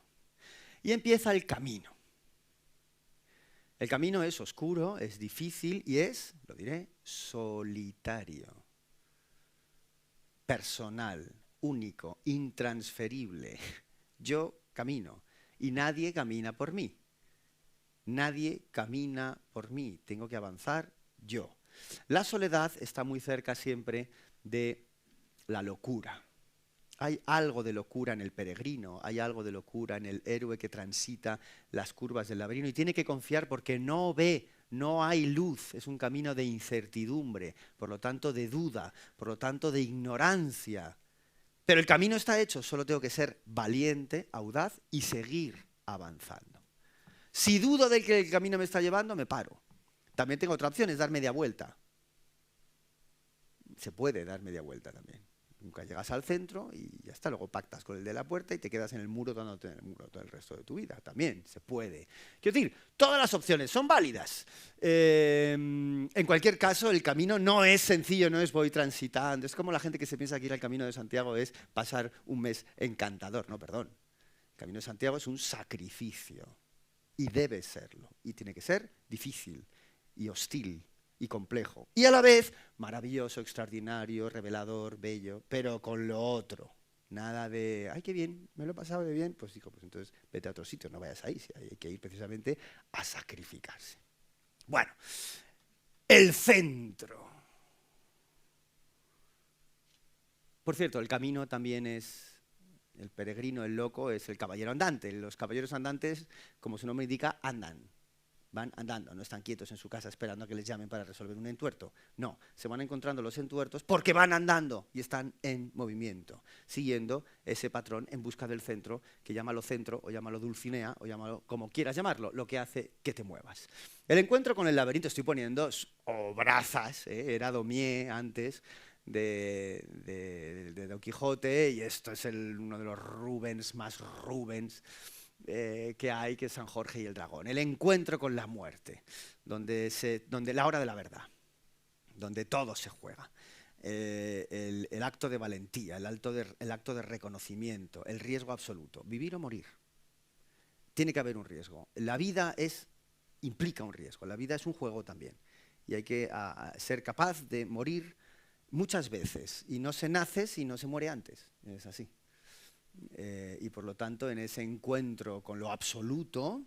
Y empieza el camino. El camino es oscuro, es difícil y es, lo diré, solitario. Personal, único, intransferible. Yo camino y nadie camina por mí. Nadie camina por mí. Tengo que avanzar yo. La soledad está muy cerca siempre de la locura. Hay algo de locura en el peregrino, hay algo de locura en el héroe que transita las curvas del laberinto y tiene que confiar porque no ve, no hay luz, es un camino de incertidumbre, por lo tanto de duda, por lo tanto de ignorancia. Pero el camino está hecho, solo tengo que ser valiente, audaz y seguir avanzando. Si dudo de que el camino me está llevando, me paro. También tengo otra opción, es dar media vuelta. Se puede dar media vuelta también. Nunca llegas al centro y ya está, luego pactas con el de la puerta y te quedas en el muro dándote en el muro todo el resto de tu vida. También se puede. Quiero decir, todas las opciones son válidas. En cualquier caso, el camino no es sencillo, no es voy transitando. Es como la gente que se piensa que ir al Camino de Santiago es pasar un mes encantador. No, perdón. El Camino de Santiago es un sacrificio y debe serlo. Y tiene que ser difícil y hostil y complejo. Y a la vez, maravilloso, extraordinario, revelador, bello, pero con lo otro. Nada de, ay, qué bien, me lo he pasado de bien. Pues digo, pues entonces vete a otro sitio, no vayas ahí. Hay que ir precisamente a sacrificarse. Bueno, el centro. Por cierto, el camino también es, el peregrino, el loco, es el caballero andante. Los caballeros andantes, como su nombre indica, andan. Van andando, no están quietos en su casa esperando a que les llamen para resolver un entuerto. No, se van encontrando los entuertos porque van andando y están en movimiento, siguiendo ese patrón en busca del centro, que llámalo centro, o llámalo Dulcinea, o llámalo como quieras llamarlo, lo que hace que te muevas. El encuentro con el laberinto, estoy poniendo obrazas, era Daumier antes, de Don Quijote, y esto es uno de los Rubens más Rubens que hay, que es San Jorge y el dragón. El encuentro con la muerte, donde la hora de la verdad, donde todo se juega. El acto de valentía, el acto de reconocimiento, el riesgo absoluto, vivir o morir. Tiene que haber un riesgo. La vida implica un riesgo, la vida es un juego también. Y hay que ser capaz de morir muchas veces. Y no se nace si no se muere antes. Es así. Y por lo tanto, en ese encuentro con lo absoluto,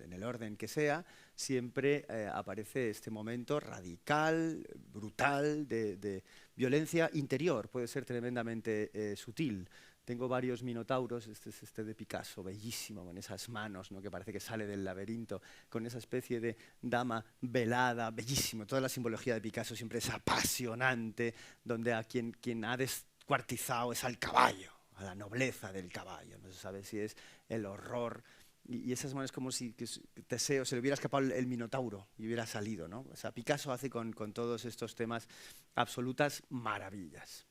en el orden que sea, siempre aparece este momento radical, brutal, de violencia interior. Puede ser tremendamente sutil. Tengo varios minotauros, este es este de Picasso, bellísimo, con esas manos, ¿no?, que parece que sale del laberinto, con esa especie de dama velada, bellísimo. Toda la simbología de Picasso siempre es apasionante, donde a quien ha descuartizado es al caballo, a la nobleza del caballo. No se sabe si es el horror. Y esas manos como si Teseo se le hubiera escapado el minotauro y hubiera salido, ¿no? O sea, Picasso hace con todos estos temas absolutas maravillas.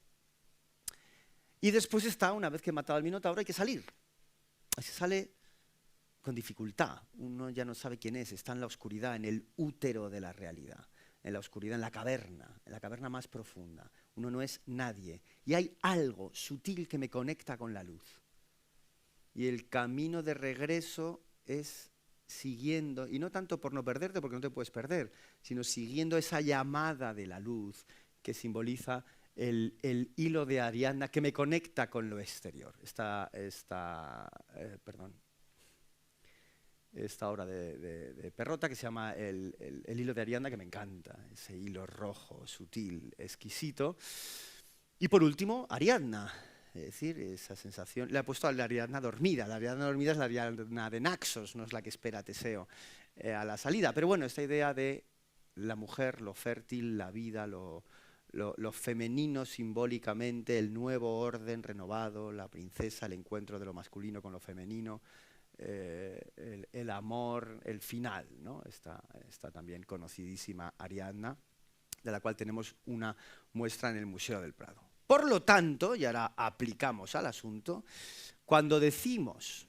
Y después está, una vez que he matado al minotauro, hay que salir. Se sale con dificultad. Uno ya no sabe quién es, está en la oscuridad, en el útero de la realidad, en la oscuridad, en la caverna más profunda. Uno no es nadie. Y hay algo sutil que me conecta con la luz. Y el camino de regreso es siguiendo, y no tanto por no perderte, porque no te puedes perder, sino siguiendo esa llamada de la luz que simboliza el hilo de Ariadna que me conecta con lo exterior. Esta obra de Perrota que se llama el hilo de Ariadna, que me encanta, ese hilo rojo, sutil, exquisito. Y por último, Ariadna, es decir, esa sensación, le he puesto a la Ariadna dormida. La Ariadna dormida es la Ariadna de Naxos, no es la que espera a Teseo a la salida. Pero bueno, esta idea de la mujer, lo fértil, la vida, lo femenino simbólicamente, el nuevo orden renovado, la princesa, el encuentro de lo masculino con lo femenino, el amor, el final, ¿no? Esta también conocidísima Ariadna, de la cual tenemos una muestra en el Museo del Prado. Por lo tanto, y ahora aplicamos al asunto, cuando decimos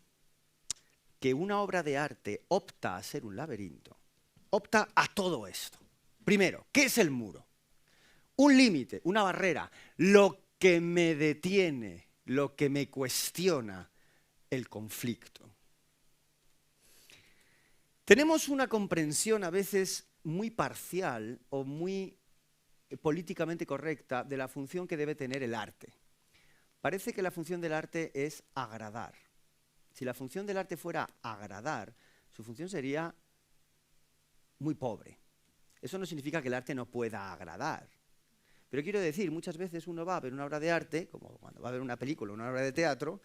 que una obra de arte opta a ser un laberinto, opta a todo esto. Primero, ¿qué es el muro? Un límite, una barrera, lo que me detiene, lo que me cuestiona, el conflicto. Tenemos una comprensión a veces muy parcial o muy políticamente correcta de la función que debe tener el arte. Parece que la función del arte es agradar. Si la función del arte fuera agradar, su función sería muy pobre. Eso no significa que el arte no pueda agradar. Pero quiero decir, muchas veces uno va a ver una obra de arte, como cuando va a ver una película o una obra de teatro,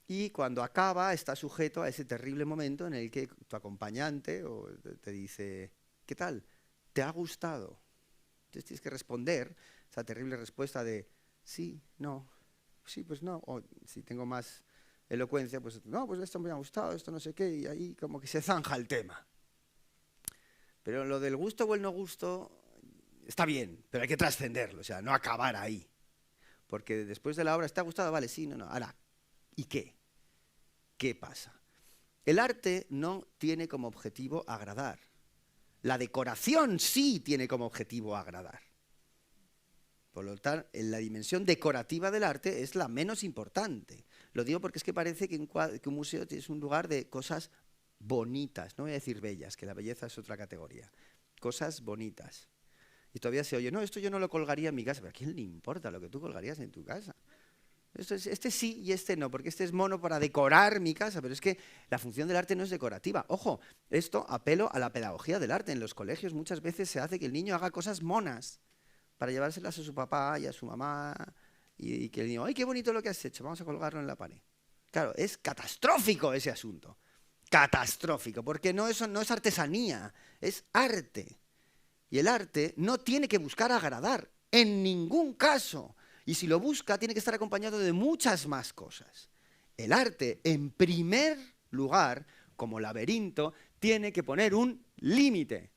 y cuando acaba está sujeto a ese terrible momento en el que tu acompañante te dice, ¿qué tal? ¿Te ha gustado? Entonces tienes que responder esa terrible respuesta de sí, no, sí, pues no, o si tengo más elocuencia, pues no, pues esto me ha gustado, esto no sé qué, y ahí como que se zanja el tema. Pero lo del gusto o el no gusto está bien, pero hay que trascenderlo, o sea, no acabar ahí. Porque después de la obra, ¿te ha gustado? Vale, sí, no. Ahora, ¿y qué? ¿Qué pasa? El arte no tiene como objetivo agradar. La decoración sí tiene como objetivo agradar. Por lo tanto, la dimensión decorativa del arte es la menos importante. Lo digo porque es que parece que un museo es un lugar de cosas bonitas. No voy a decir bellas, que la belleza es otra categoría. Cosas bonitas. Y todavía se oye, no, esto yo no lo colgaría en mi casa. ¿Pero a quién le importa lo que tú colgarías en tu casa? Este sí y este no, porque este es mono para decorar mi casa, pero es que la función del arte no es decorativa. Ojo, esto apelo a la pedagogía del arte. En los colegios muchas veces se hace que el niño haga cosas monas para llevárselas a su papá y a su mamá y que el niño, ¡ay, qué bonito lo que has hecho! Vamos a colgarlo en la pared. Claro, es catastrófico ese asunto. Catastrófico, porque eso no es artesanía, es arte. Y el arte no tiene que buscar agradar, en ningún caso. Y si lo busca, tiene que estar acompañado de muchas más cosas. El arte, en primer lugar, como laberinto, tiene que poner un límite,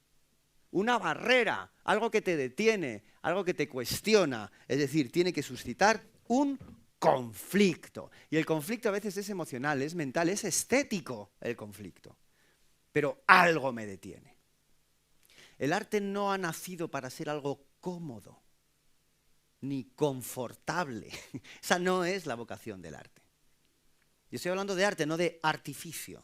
una barrera, algo que te detiene, algo que te cuestiona. Es decir, tiene que suscitar un conflicto. Y el conflicto a veces es emocional, es mental, es estético el conflicto. Pero algo me detiene. El arte no ha nacido para ser algo cómodo, ni confortable. Esa no es la vocación del arte. Yo estoy hablando de arte, no de artificio.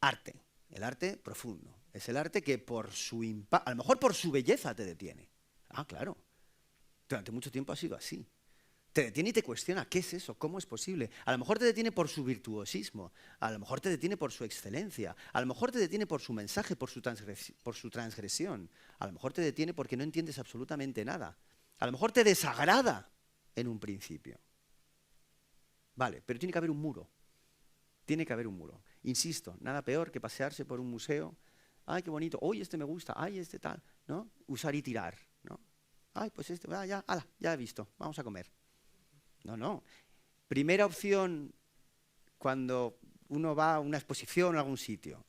Arte, el arte profundo. Es el arte que por su impacto, a lo mejor por su belleza te detiene. Ah, claro. Durante mucho tiempo ha sido así. Te detiene y te cuestiona, ¿qué es eso? ¿Cómo es posible? A lo mejor te detiene por su virtuosismo, a lo mejor te detiene por su excelencia, a lo mejor te detiene por su mensaje, por su transgresión, a lo mejor te detiene porque no entiendes absolutamente nada, a lo mejor te desagrada en un principio. Vale, pero tiene que haber un muro, tiene que haber un muro. Insisto, nada peor que pasearse por un museo, ¡ay, qué bonito! ¡Uy, este me gusta! ¡Ay, este tal! ¿No? Usar y tirar, ¿no? ¡Ay, pues este! Ya, ala, ya he visto, vamos a comer. No, no. Primera opción cuando uno va a una exposición o a algún sitio,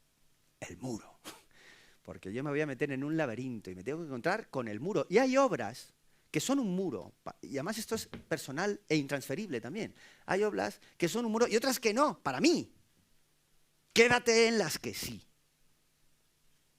el muro. Porque yo me voy a meter en un laberinto y me tengo que encontrar con el muro. Y hay obras que son un muro, y además esto es personal e intransferible también. Hay obras que son un muro y otras que no, para mí. Quédate en las que sí.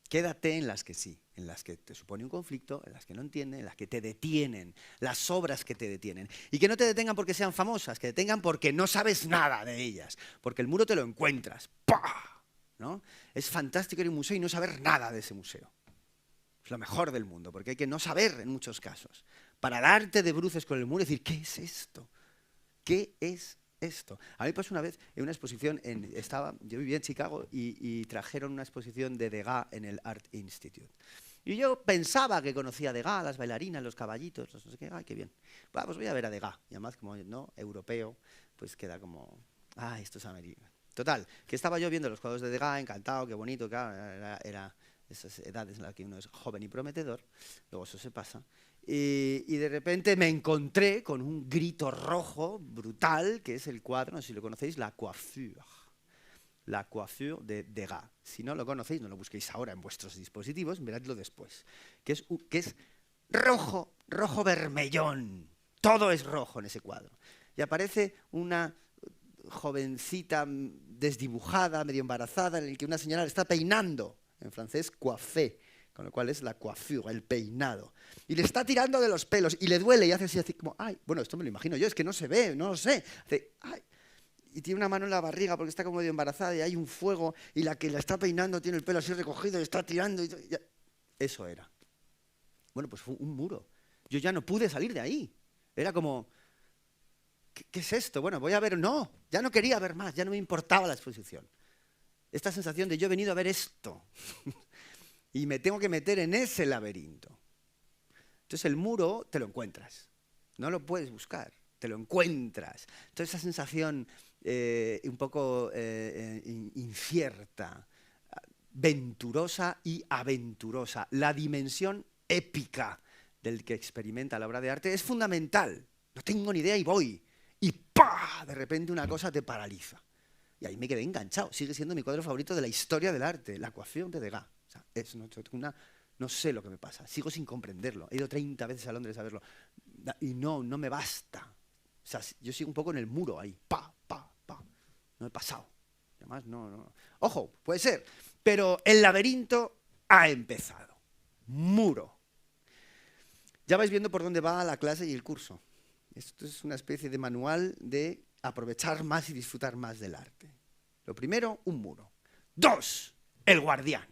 Quédate en las que sí, en las que te supone un conflicto, en las que no entienden, en las que te detienen, las obras que te detienen. Y que no te detengan porque sean famosas, que te detengan porque no sabes nada de ellas, porque el muro te lo encuentras. ¡Pah! ¿No? Es fantástico ir a un museo y no saber nada de ese museo. Es lo mejor del mundo, porque hay que no saber en muchos casos. Para darte de bruces con el muro y decir, ¿qué es esto? ¿Qué es esto? A mí me pasó una vez en una exposición, yo vivía en Chicago y trajeron una exposición de Degas en el Art Institute. Y yo pensaba que conocía a Degas, las bailarinas, los caballitos, no sé qué, ¡ay, qué bien! Pues voy a ver a Degas. Y además, como no, europeo, pues queda como, ¡ay, esto es americano! Total, que estaba yo viendo los cuadros de Degas, encantado, qué bonito, claro, era esas edades en las que uno es joven y prometedor, luego eso se pasa. Y de repente me encontré con un grito rojo brutal, que es el cuadro, no sé si lo conocéis, La Coiffure. La Coiffure de Degas. Si no lo conocéis, no lo busquéis ahora en vuestros dispositivos, miradlo después. Que es rojo, rojo vermellón. Todo es rojo en ese cuadro. Y aparece una jovencita desdibujada, medio embarazada, en el que una señora le está peinando. En francés, coiffé. Con lo cual es la coiffure, el peinado. Y le está tirando de los pelos y le duele y hace así como, ¡ay! Bueno, esto me lo imagino yo, es que no se ve, no lo sé. Hace, ¡ay! Y tiene una mano en la barriga porque está como medio embarazada y hay un fuego y la que la está peinando tiene el pelo así recogido y está tirando. Eso era. Bueno, pues fue un muro. Yo ya no pude salir de ahí. Era como, ¿qué es esto? Bueno, voy a ver, no, ya no quería ver más, ya no me importaba la exposición. Esta sensación de yo he venido a ver esto. Y me tengo que meter en ese laberinto. Entonces el muro te lo encuentras. No lo puedes buscar, te lo encuentras. Entonces esa sensación un poco incierta, venturosa y aventurosa. La dimensión épica del que experimenta la obra de arte es fundamental. No tengo ni idea y voy. Y ¡pah! De repente una cosa te paraliza. Y ahí me quedé enganchado. Sigue siendo mi cuadro favorito de la historia del arte, La Coiffure de Degas. No sé lo que me pasa, sigo sin comprenderlo. He ido 30 veces a Londres a verlo y no me basta. O sea, yo sigo un poco en el muro ahí, no he pasado. Además, no. Ojo, puede ser, pero el laberinto ha empezado. Muro. Ya vais viendo por dónde va la clase y el curso. Esto es una especie de manual de aprovechar más y disfrutar más del arte. Lo primero, un muro. 2, el guardián.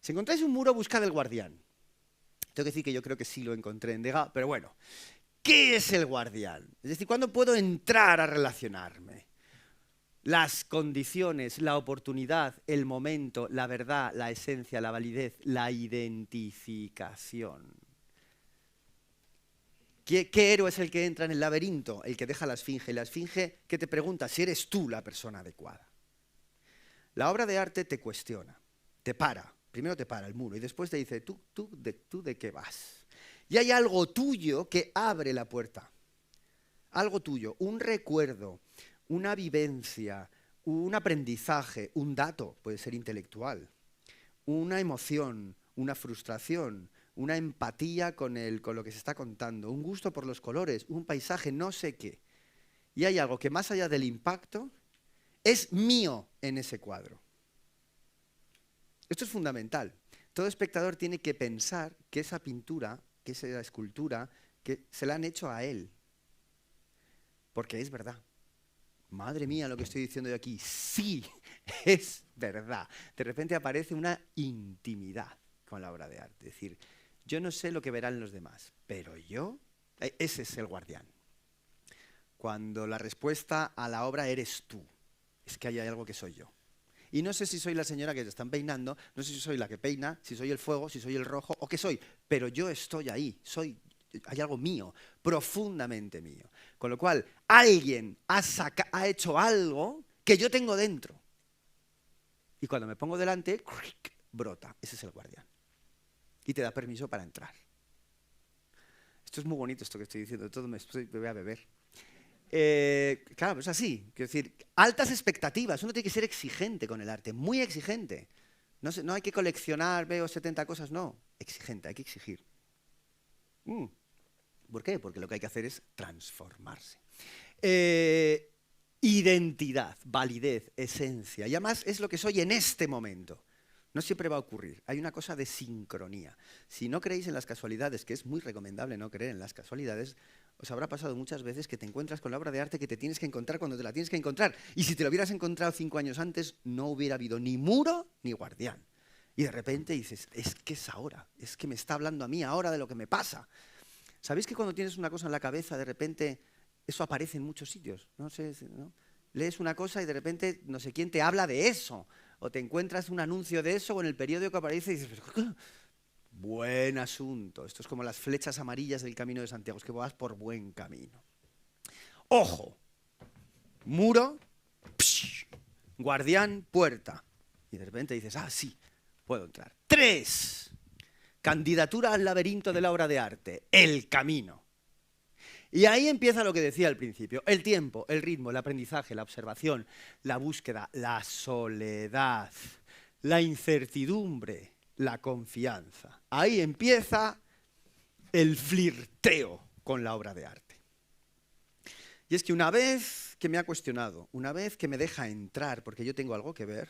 Si encontráis un muro, buscad el guardián. Tengo que decir que yo creo que sí lo encontré en Degas, pero bueno. ¿qué es el guardián? Es decir, ¿cuándo puedo entrar a relacionarme? Las condiciones, la oportunidad, el momento, la verdad, la esencia, la validez, la identificación. ¿Qué héroe es el que entra en el laberinto? El que deja la esfinge. Y la esfinge, ¿qué te pregunta? Si eres tú la persona adecuada. La obra de arte te cuestiona, te para. Primero te para el muro y después te dice, ¿tú de qué vas? Y hay algo tuyo que abre la puerta. Algo tuyo, un recuerdo, una vivencia, un aprendizaje, un dato, puede ser intelectual, una emoción, una frustración, una empatía con lo que se está contando, un gusto por los colores, un paisaje, no sé qué. Y hay algo que más allá del impacto es mío en ese cuadro. Esto es fundamental. Todo espectador tiene que pensar que esa pintura, que esa escultura, que se la han hecho a él. Porque es verdad. Madre mía, lo que estoy diciendo yo aquí, sí, es verdad. De repente aparece una intimidad con la obra de arte. Es decir, yo no sé lo que verán los demás, pero yo, ese es el guardián. Cuando la respuesta a la obra eres tú, es que hay algo que soy yo. Y no sé si soy la señora que te están peinando, no sé si soy la que peina, si soy el fuego, si soy el rojo o qué soy, pero yo estoy ahí, hay algo mío, profundamente mío. Con lo cual, alguien ha hecho algo que yo tengo dentro. Y cuando me pongo delante, brota. Ese es el guardián. Y te da permiso para entrar. Esto es muy bonito, esto que estoy diciendo. Todo me voy a beber. Claro, es así. Quiero decir, altas expectativas. Uno tiene que ser exigente con el arte, muy exigente. No hay que coleccionar, veo 70 cosas, no. Exigente, hay que exigir. ¿Por qué? Porque lo que hay que hacer es transformarse. Identidad, validez, esencia. Y además es lo que soy en este momento. No siempre va a ocurrir. Hay una cosa de sincronía. Si no creéis en las casualidades, que es muy recomendable no creer en las casualidades, os habrá pasado muchas veces que te encuentras con la obra de arte que te tienes que encontrar cuando te la tienes que encontrar. Y si te lo hubieras encontrado 5 años antes, no hubiera habido ni muro ni guardián. Y de repente dices, es que es ahora, es que me está hablando a mí ahora de lo que me pasa. ¿Sabéis que cuando tienes una cosa en la cabeza, de repente eso aparece en muchos sitios? No sé, ¿no? Lees una cosa y de repente no sé quién te habla de eso. O te encuentras un anuncio de eso o en el periódico aparece y dices, buen asunto. Esto es como las flechas amarillas del Camino de Santiago, es que vas por buen camino. Ojo, muro, guardián, puerta. Y de repente dices, sí, puedo entrar. 3. Candidatura al laberinto de la obra de arte, el camino. Y ahí empieza lo que decía al principio, el tiempo, el ritmo, el aprendizaje, la observación, la búsqueda, la soledad, la incertidumbre, la confianza. Ahí empieza el flirteo con la obra de arte. Y es que una vez que me ha cuestionado, una vez que me deja entrar porque yo tengo algo que ver,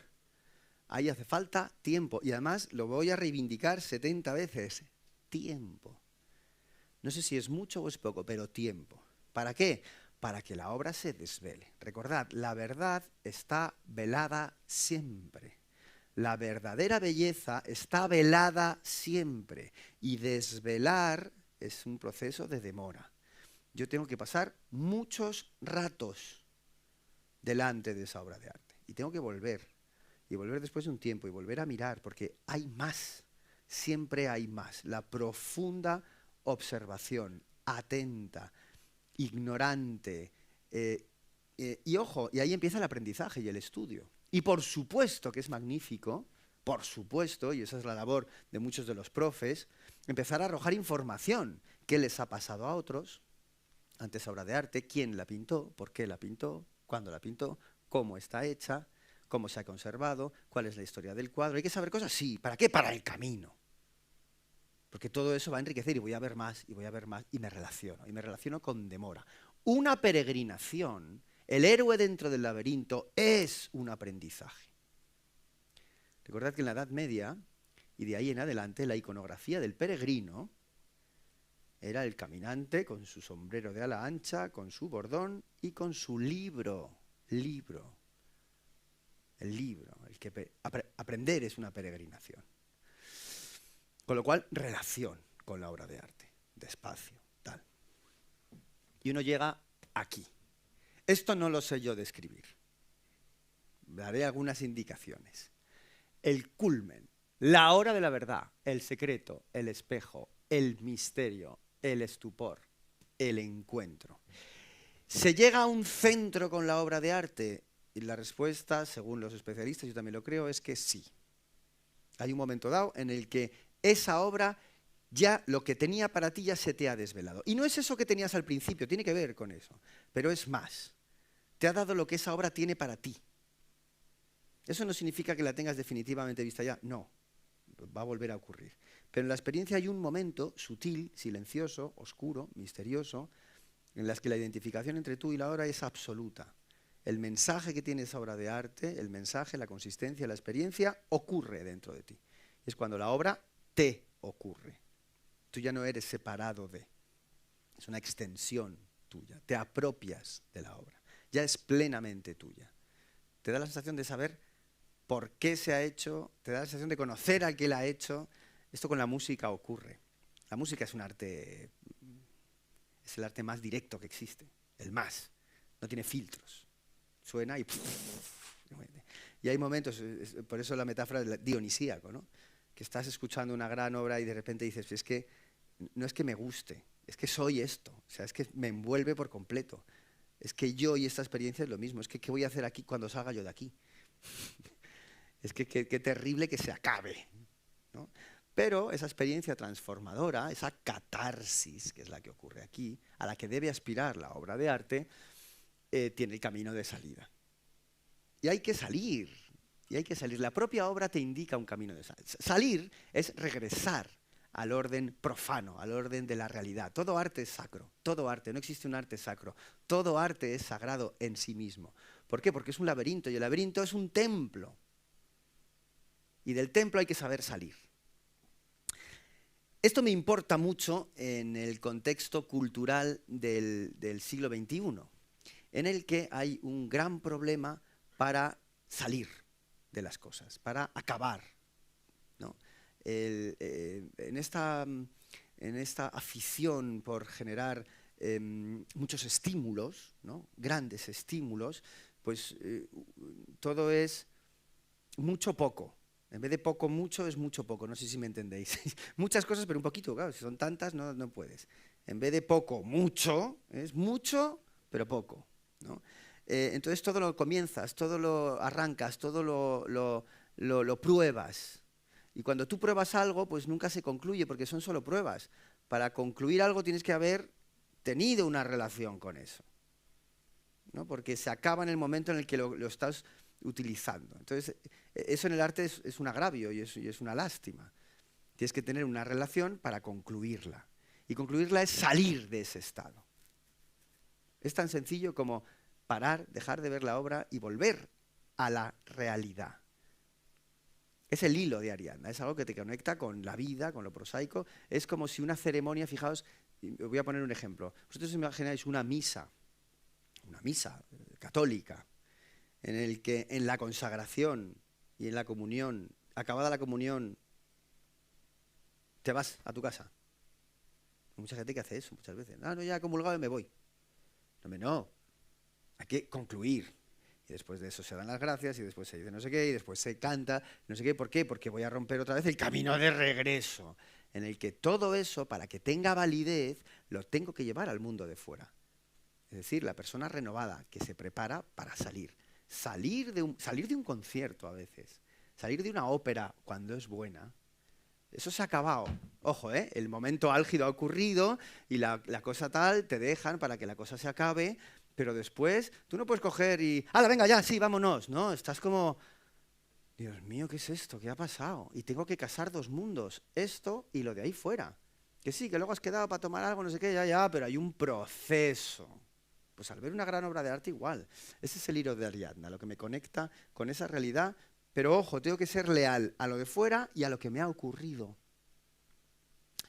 ahí hace falta tiempo. Y además lo voy a reivindicar 70 veces. Tiempo. No sé si es mucho o es poco, pero tiempo. ¿Para qué? Para que la obra se desvele. Recordad, la verdad está velada siempre. La verdadera belleza está velada siempre. Y desvelar es un proceso de demora. Yo tengo que pasar muchos ratos delante de esa obra de arte. Y tengo que volver. Y volver después de un tiempo y volver a mirar, porque hay más. Siempre hay más. La profunda observación, atenta, ignorante. Y ojo, y ahí empieza el aprendizaje y el estudio. Y por supuesto que es magnífico, por supuesto, y esa es la labor de muchos de los profes, empezar a arrojar información. ¿Qué les ha pasado a otros ante esa obra de arte? ¿Quién la pintó? ¿Por qué la pintó? ¿Cuándo la pintó? ¿Cómo está hecha? ¿Cómo se ha conservado? ¿Cuál es la historia del cuadro? ¿Hay que saber cosas? Sí. ¿Para qué? Para el camino. Porque todo eso va a enriquecer y voy a ver más, y voy a ver más, y me relaciono con demora. Una peregrinación, el héroe dentro del laberinto, es un aprendizaje. Recordad que en la Edad Media, y de ahí en adelante, la iconografía del peregrino era el caminante con su sombrero de ala ancha, con su bordón y con su libro. El libro. Aprender es una peregrinación. Con lo cual, relación con la obra de arte, despacio, tal. y uno llega aquí. Esto no lo sé yo describir. Daré algunas indicaciones. El culmen, la hora de la verdad, el secreto, el espejo, el misterio, el estupor, el encuentro. ¿Se llega a un centro con la obra de arte? Y la respuesta, según los especialistas, yo también lo creo, es que sí. Hay un momento dado en el que esa obra, ya lo que tenía para ti ya se te ha desvelado. Y no es eso que tenías al principio, tiene que ver con eso, pero es más. Te ha dado lo que esa obra tiene para ti. Eso no significa que la tengas definitivamente vista ya, no, va a volver a ocurrir. Pero en la experiencia hay un momento sutil, silencioso, oscuro, misterioso, en las que la identificación entre tú y la obra es absoluta. El mensaje que tiene esa obra de arte, el mensaje, la consistencia, la experiencia, ocurre dentro de ti. Es cuando la obra te ocurre. Tú ya no eres separado de. Es una extensión tuya. Te apropias de la obra. Ya es plenamente tuya. Te da la sensación de saber por qué se ha hecho, te da la sensación de conocer al que la ha hecho. Esto con la música ocurre. La música es un arte, es el arte más directo que existe, el más. No tiene filtros. Suena y... Y hay momentos, por eso la metáfora del dionisíaco, ¿no? Que estás escuchando una gran obra y de repente dices, es que no es que me guste, es que soy esto, o sea, es que me envuelve por completo. Es que yo y esta experiencia es lo mismo, es que ¿qué voy a hacer aquí cuando salga yo de aquí? Es que qué terrible que se acabe, ¿no? Pero esa experiencia transformadora, esa catarsis, que es la que ocurre aquí, a la que debe aspirar la obra de arte, tiene el camino de salida. Y hay que salir, y hay que salir. La propia obra te indica un camino de salida. Salir es regresar al orden profano, al orden de la realidad. Todo arte es sacro, todo arte, no existe un arte sacro. Todo arte es sagrado en sí mismo. ¿Por qué? Porque es un laberinto, y el laberinto es un templo. Y del templo hay que saber salir. Esto me importa mucho en el contexto cultural del siglo XXI, en el que hay un gran problema para salir de las cosas, para acabar, ¿no? En esta afición por generar muchos estímulos, ¿no? Grandes estímulos, pues todo es mucho poco. En vez de poco, mucho, es mucho poco. No sé si me entendéis. Muchas cosas, pero un poquito, claro. Si son tantas, no puedes. En vez de poco, mucho, es mucho, pero poco, ¿no? Entonces todo lo comienzas, todo lo arrancas, todo lo pruebas. Y cuando tú pruebas algo, pues nunca se concluye, porque son solo pruebas. Para concluir algo tienes que haber tenido una relación con eso, ¿no? Porque se acaba en el momento en el que lo estás utilizando. Entonces, eso en el arte es un agravio y es una lástima. Tienes que tener una relación para concluirla. Y concluirla es salir de ese estado. Es tan sencillo como parar, dejar de ver la obra y volver a la realidad. Es el hilo de Ariadna, es algo que te conecta con la vida, con lo prosaico. Es como si una ceremonia, fijaos, os voy a poner un ejemplo. Vosotros imagináis una misa católica, en el que en la consagración y en la comunión, acabada la comunión, te vas a tu casa. Hay mucha gente que hace eso muchas veces. No, ya he comulgado y me voy. No, hay que concluir. Y después de eso se dan las gracias y después se dice no sé qué y después se canta, no sé qué. ¿Por qué? Porque voy a romper otra vez el camino de regreso, en el que todo eso, para que tenga validez, lo tengo que llevar al mundo de fuera. Es decir, la persona renovada que se prepara para salir. Salir de un concierto a veces, salir de una ópera cuando es buena, eso se ha acabado. Ojo, el momento álgido ha ocurrido y la cosa tal, te dejan para que la cosa se acabe, pero después tú no puedes coger y ¡hala, venga ya, sí, vámonos! ¿No? Estás como, Dios mío, ¿qué es esto? ¿Qué ha pasado? Y tengo que casar dos mundos, esto y lo de ahí fuera. Que sí, que luego has quedado para tomar algo, no sé qué, ya, pero hay un proceso. Pues al ver una gran obra de arte igual. Ese es el hilo de Ariadna, lo que me conecta con esa realidad. Pero ojo, tengo que ser leal a lo de fuera y a lo que me ha ocurrido.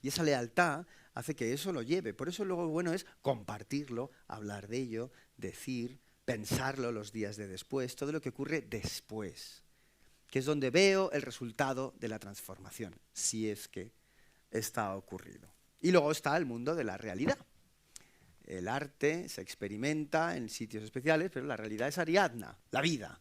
Y esa lealtad hace que eso lo lleve. Por eso luego bueno es compartirlo, hablar de ello, decir, pensarlo los días de después, todo lo que ocurre después, que es donde veo el resultado de la transformación, si es que está ocurrido. Y luego está el mundo de la realidad. el arte se experimenta en sitios especiales, pero la realidad es Ariadna, la vida,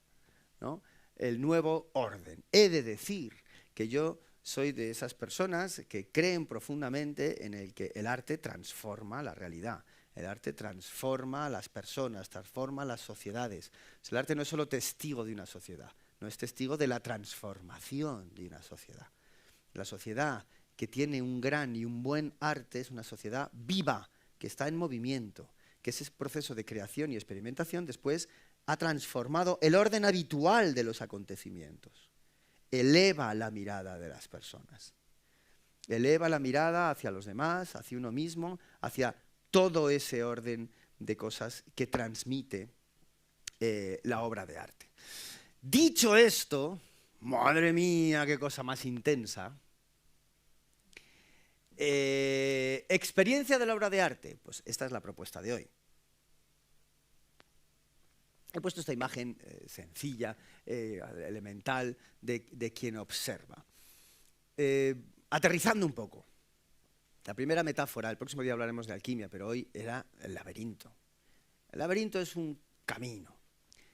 ¿no? El nuevo orden. He de decir que yo soy de esas personas que creen profundamente en el que el arte transforma la realidad. El arte transforma a las personas, transforma las sociedades. El arte no es solo testigo de una sociedad, no es testigo de la transformación de una sociedad. La sociedad que tiene un gran y un buen arte es una sociedad viva, que está en movimiento, que ese proceso de creación y experimentación después ha transformado el orden habitual de los acontecimientos. Eleva la mirada de las personas. Eleva la mirada hacia los demás, hacia uno mismo, hacia todo ese orden de cosas que transmite la obra de arte. Dicho esto, madre mía, qué cosa más intensa. Experiencia de la obra de arte. Pues esta es la propuesta de hoy. He puesto esta imagen sencilla, elemental, de quien observa. Aterrizando un poco. La primera metáfora, el próximo día hablaremos de alquimia, pero hoy era el laberinto. El laberinto es un camino.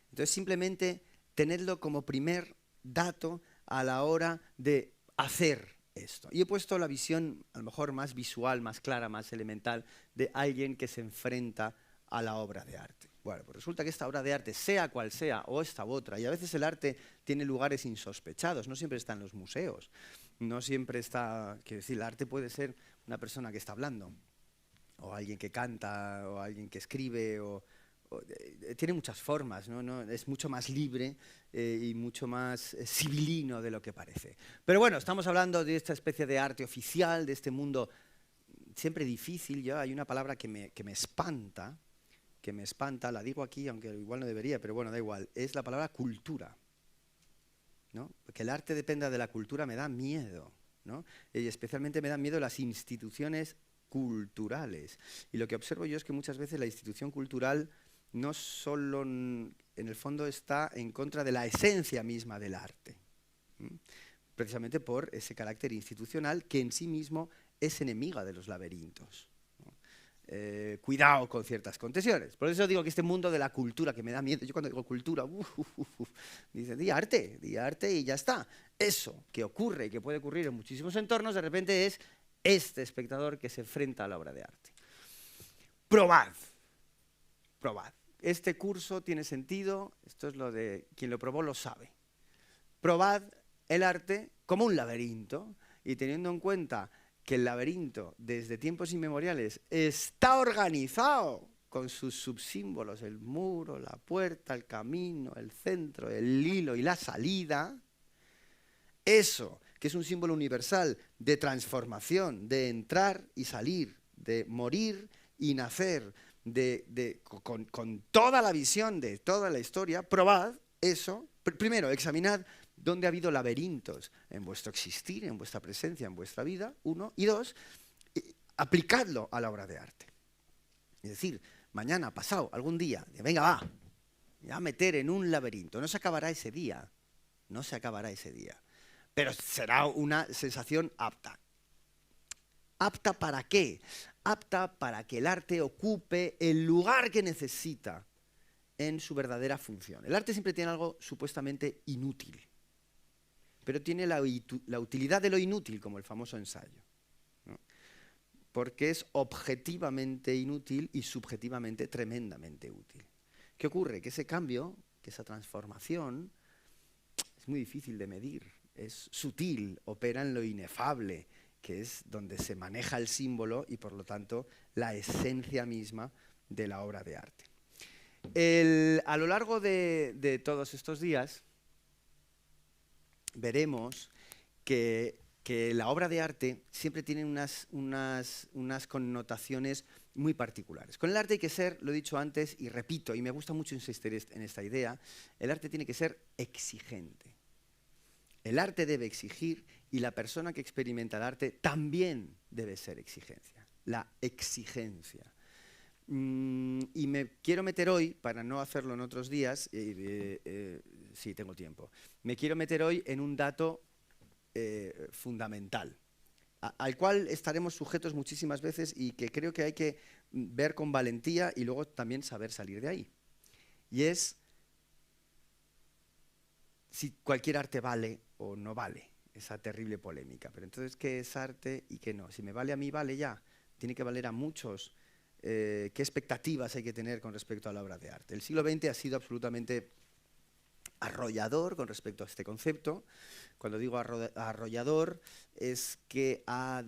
Entonces simplemente tenedlo como primer dato a la hora de hacer esto. Y he puesto la visión a lo mejor más visual, más clara, más elemental de alguien que se enfrenta a la obra de arte. Bueno, pues resulta que esta obra de arte, sea cual sea, o esta u otra, y a veces el arte tiene lugares insospechados, no siempre está en los museos, no siempre está, quiero decir, el arte puede ser una persona que está hablando, o alguien que canta, o alguien que escribe, tiene muchas formas, ¿no? Es mucho más libre y mucho más civilino de lo que parece. Pero bueno, estamos hablando de esta especie de arte oficial, de este mundo siempre difícil. Hay una palabra que me espanta, la digo aquí, aunque igual no debería, pero bueno, da igual, es la palabra cultura, ¿no? Que el arte dependa de la cultura me da miedo, ¿no? Y especialmente me dan miedo las instituciones culturales. Y lo que observo yo es que muchas veces la institución cultural no solo en el fondo está en contra de la esencia misma del arte, precisamente por ese carácter institucional que en sí mismo es enemiga de los laberintos. Cuidado con ciertas concesiones. Por eso digo que este mundo de la cultura que me da miedo, yo cuando digo cultura, dicen, di arte y ya está. Eso que ocurre y que puede ocurrir en muchísimos entornos, de repente es este espectador que se enfrenta a la obra de arte. Probad. Este curso tiene sentido, esto es lo de quien lo probó lo sabe. Probad el arte como un laberinto y teniendo en cuenta que el laberinto desde tiempos inmemoriales está organizado con sus subsímbolos, el muro, la puerta, el camino, el centro, el hilo y la salida, eso que es un símbolo universal de transformación, de entrar y salir, de morir y nacer, con toda la visión de toda la historia, probad eso. Primero, examinad dónde ha habido laberintos en vuestro existir, en vuestra presencia, en vuestra vida, uno. Y dos, aplicadlo a la obra de arte. Es decir, mañana, pasado, algún día, venga, va, a meter en un laberinto. No se acabará ese día, pero será una sensación apta. ¿Apta para qué? Apta para que el arte ocupe el lugar que necesita en su verdadera función. El arte siempre tiene algo supuestamente inútil, pero tiene la utilidad de lo inútil, como el famoso ensayo, ¿no? Porque es objetivamente inútil y subjetivamente tremendamente útil. ¿Qué ocurre? Que ese cambio, que esa transformación, es muy difícil de medir, es sutil, opera en lo inefable, que es donde se maneja el símbolo y por lo tanto la esencia misma de la obra de arte. A lo largo de todos estos días veremos que la obra de arte siempre tiene unas connotaciones muy particulares. Con el arte hay que ser, lo he dicho antes y repito, y me gusta mucho insistir en esta idea, el arte tiene que ser exigente. El arte debe exigir y la persona que experimenta el arte también debe ser exigencia. La exigencia. Y me quiero meter hoy, para no hacerlo en otros días, sí, tengo tiempo, me quiero meter hoy en un dato fundamental, al cual estaremos sujetos muchísimas veces y que creo que hay que ver con valentía y luego también saber salir de ahí. Y es si cualquier arte vale o no vale, esa terrible polémica. Pero entonces, ¿qué es arte y qué no? Si me vale a mí, vale ya. Tiene que valer a muchos. ¿Qué expectativas hay que tener con respecto a la obra de arte? El siglo XX ha sido absolutamente arrollador con respecto a este concepto. Cuando digo arrollador, es que ha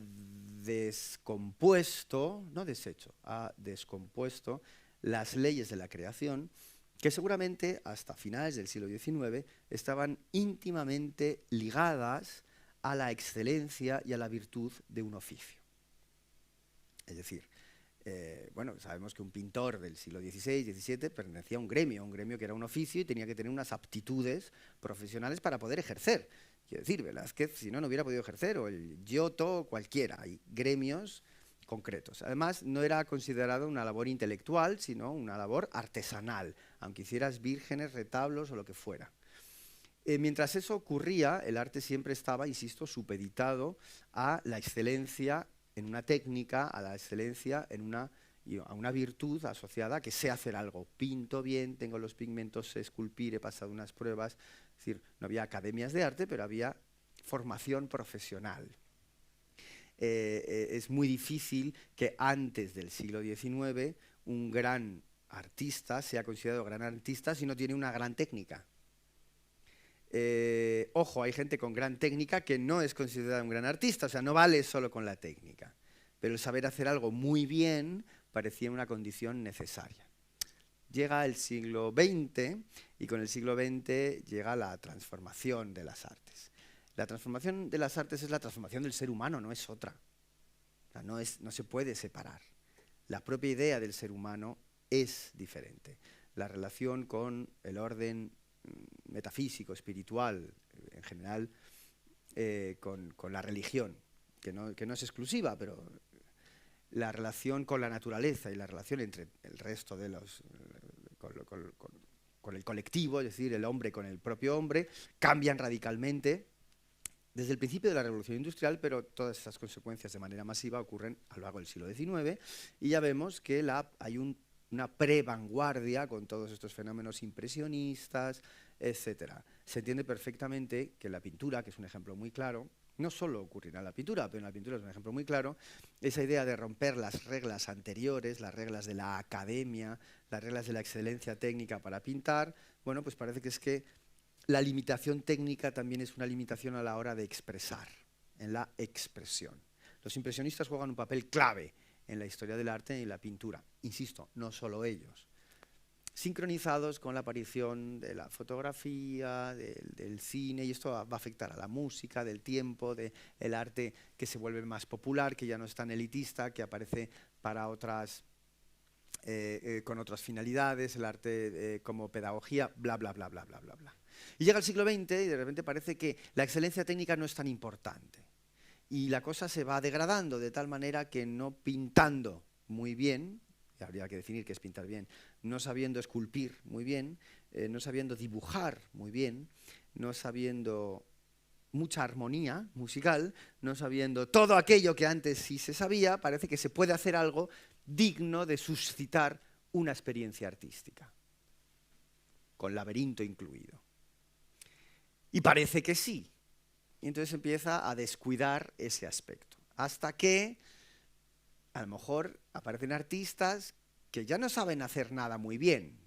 descompuesto, no deshecho, ha descompuesto las leyes de la creación, que seguramente hasta finales del siglo XIX estaban íntimamente ligadas a la excelencia y a la virtud de un oficio. Es decir, bueno, sabemos que un pintor del siglo XVI, XVII pertenecía a un gremio que era un oficio y tenía que tener unas aptitudes profesionales para poder ejercer. Quiero decir, Velázquez, si no, no hubiera podido ejercer, o el Giotto, cualquiera. Hay gremios concretos. Además, no era considerado una labor intelectual, sino una labor artesanal, aunque hicieras vírgenes, retablos o lo que fuera. Mientras eso ocurría, el arte siempre estaba, insisto, supeditado a la excelencia en una técnica, a la excelencia a una virtud asociada a que sé hacer algo. Pinto bien, tengo los pigmentos, sé esculpir, he pasado unas pruebas. Es decir, no había academias de arte, pero había formación profesional. Es muy difícil que antes del siglo XIX un gran artista sea considerado gran artista si no tiene una gran técnica. Ojo, hay gente con gran técnica que no es considerada un gran artista, o sea, no vale solo con la técnica. Pero el saber hacer algo muy bien parecía una condición necesaria. Llega el siglo XX y con el siglo XX llega la transformación de las artes. La transformación de las artes es la transformación del ser humano, no es otra. O sea, no se puede separar. La propia idea del ser humano es diferente. La relación con el orden metafísico, espiritual, en general, con la religión, que no es exclusiva, pero la relación con la naturaleza y la relación entre el resto de los... con el colectivo, es decir, el hombre con el propio hombre, cambian radicalmente desde el principio de la Revolución Industrial, pero todas esas consecuencias de manera masiva ocurren a lo largo del siglo XIX, y ya vemos que hay una pre-vanguardia con todos estos fenómenos impresionistas, etc. Se entiende perfectamente que la pintura, que es un ejemplo muy claro, no solo ocurrirá en la pintura, pero en la pintura es un ejemplo muy claro, esa idea de romper las reglas anteriores, las reglas de la academia, las reglas de la excelencia técnica para pintar, bueno, pues parece que es que la limitación técnica también es una limitación a la hora de expresar, en la expresión. Los impresionistas juegan un papel clave en la historia del arte y la pintura. Insisto, no solo ellos. Sincronizados con la aparición de la fotografía, del cine, y esto va a afectar a la música, del tiempo, del arte que se vuelve más popular, que ya no es tan elitista, que aparece para otras, con otras finalidades, el arte como pedagogía, bla, bla, bla, bla, bla, bla, bla. Y llega el siglo XX y de repente parece que la excelencia técnica no es tan importante. Y la cosa se va degradando de tal manera que no pintando muy bien, y habría que definir qué es pintar bien, no sabiendo esculpir muy bien, no sabiendo dibujar muy bien, no sabiendo mucha armonía musical, no sabiendo todo aquello que antes sí se sabía, parece que se puede hacer algo digno de suscitar una experiencia artística, con laberinto incluido. Y parece que sí. Y entonces empieza a descuidar ese aspecto. Hasta que, a lo mejor, aparecen artistas que ya no saben hacer nada muy bien,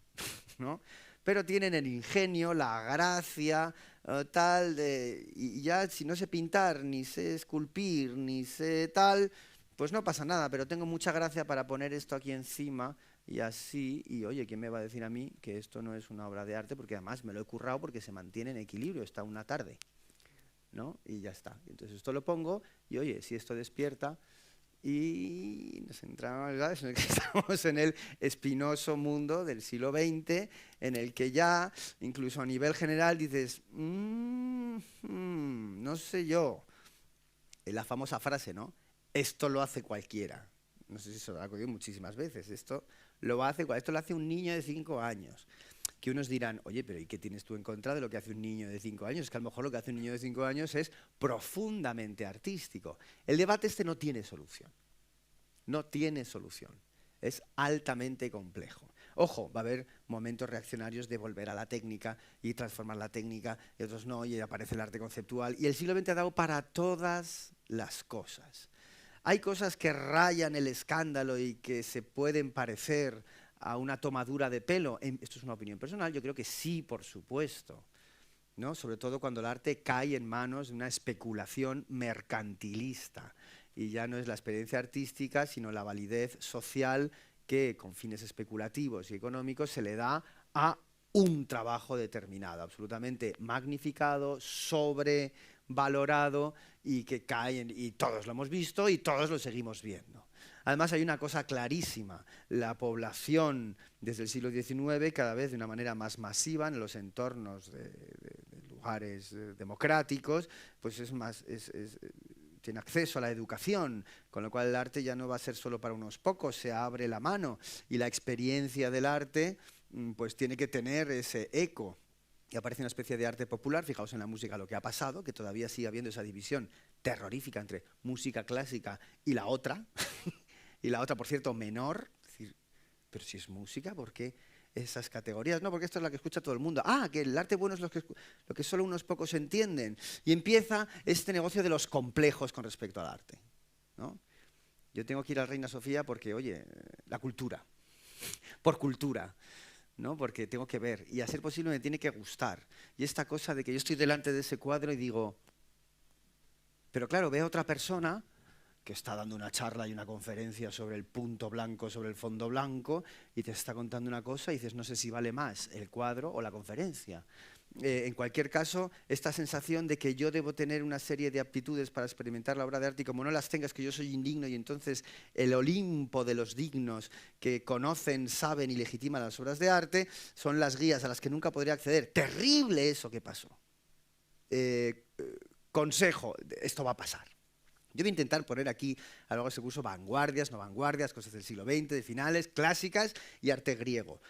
¿no? Pero tienen el ingenio, la gracia, y ya si no sé pintar, ni sé esculpir, ni sé tal, pues no pasa nada, pero tengo mucha gracia para poner esto aquí encima y así, y oye, ¿quién me va a decir a mí que esto no es una obra de arte? Porque además me lo he currado porque se mantiene en equilibrio, está una tarde, ¿no? Y ya está. Entonces esto lo pongo y oye, si esto despierta y nos entramos, ¿verdad? Es en el que estamos en el espinoso mundo del siglo XX, en el que ya, incluso a nivel general, dices, no sé yo, la famosa frase, ¿no? Esto lo hace cualquiera. No sé si se lo ha oído muchísimas veces. Esto lo hace un niño de 5 años. Que unos dirán, oye, pero ¿y qué tienes tú en contra de lo que hace un niño de 5 años? Es que a lo mejor lo que hace un niño de 5 años es profundamente artístico. El debate este no tiene solución. No tiene solución. es altamente complejo. Ojo, va a haber momentos reaccionarios de volver a la técnica y transformar la técnica, y otros no, y aparece el arte conceptual. Y el siglo XX ha dado para todas las cosas. Hay cosas que rayan el escándalo y que se pueden parecer a una tomadura de pelo. Esto es una opinión personal, yo creo que sí, por supuesto, ¿no? Sobre todo cuando el arte cae en manos de una especulación mercantilista y ya no es la experiencia artística, sino la validez social que con fines especulativos y económicos se le da a un trabajo determinado, absolutamente magnificado, sobrevalorado y que cae, y todos lo hemos visto y todos lo seguimos viendo. Además hay una cosa clarísima, la población desde el siglo XIX cada vez de una manera más masiva en los entornos de lugares democráticos, pues tiene acceso a la educación, con lo cual el arte ya no va a ser solo para unos pocos, se abre la mano y la experiencia del arte pues tiene que tener ese eco. Y aparece una especie de arte popular, fijaos en la música lo que ha pasado, que todavía sigue habiendo esa división terrorífica entre música clásica y la otra, y la otra, por cierto, menor. Es decir, pero si es música, ¿por qué esas categorías? No, porque esto es la que escucha todo el mundo. Ah, que el arte bueno es lo que solo unos pocos entienden. Y empieza este negocio de los complejos con respecto al arte, ¿no? Yo tengo que ir a Reina Sofía porque, oye, la cultura, por cultura, ¿no? Porque tengo que ver, y a ser posible me tiene que gustar. Y esta cosa de que yo estoy delante de ese cuadro y digo, pero claro, veo a otra persona que está dando una charla y una conferencia sobre el punto blanco, sobre el fondo blanco, y te está contando una cosa y dices, no sé si vale más el cuadro o la conferencia. En cualquier caso, esta sensación de que yo debo tener una serie de aptitudes para experimentar la obra de arte y como no las tengas, que yo soy indigno y entonces el Olimpo de los dignos que conocen, saben y legitiman las obras de arte son las guías a las que nunca podría acceder. Terrible eso que pasó. Consejo, esto va a pasar. Yo voy a intentar poner aquí a lo largo de este curso vanguardias, no vanguardias, cosas del siglo XX, de finales, clásicas y arte griego.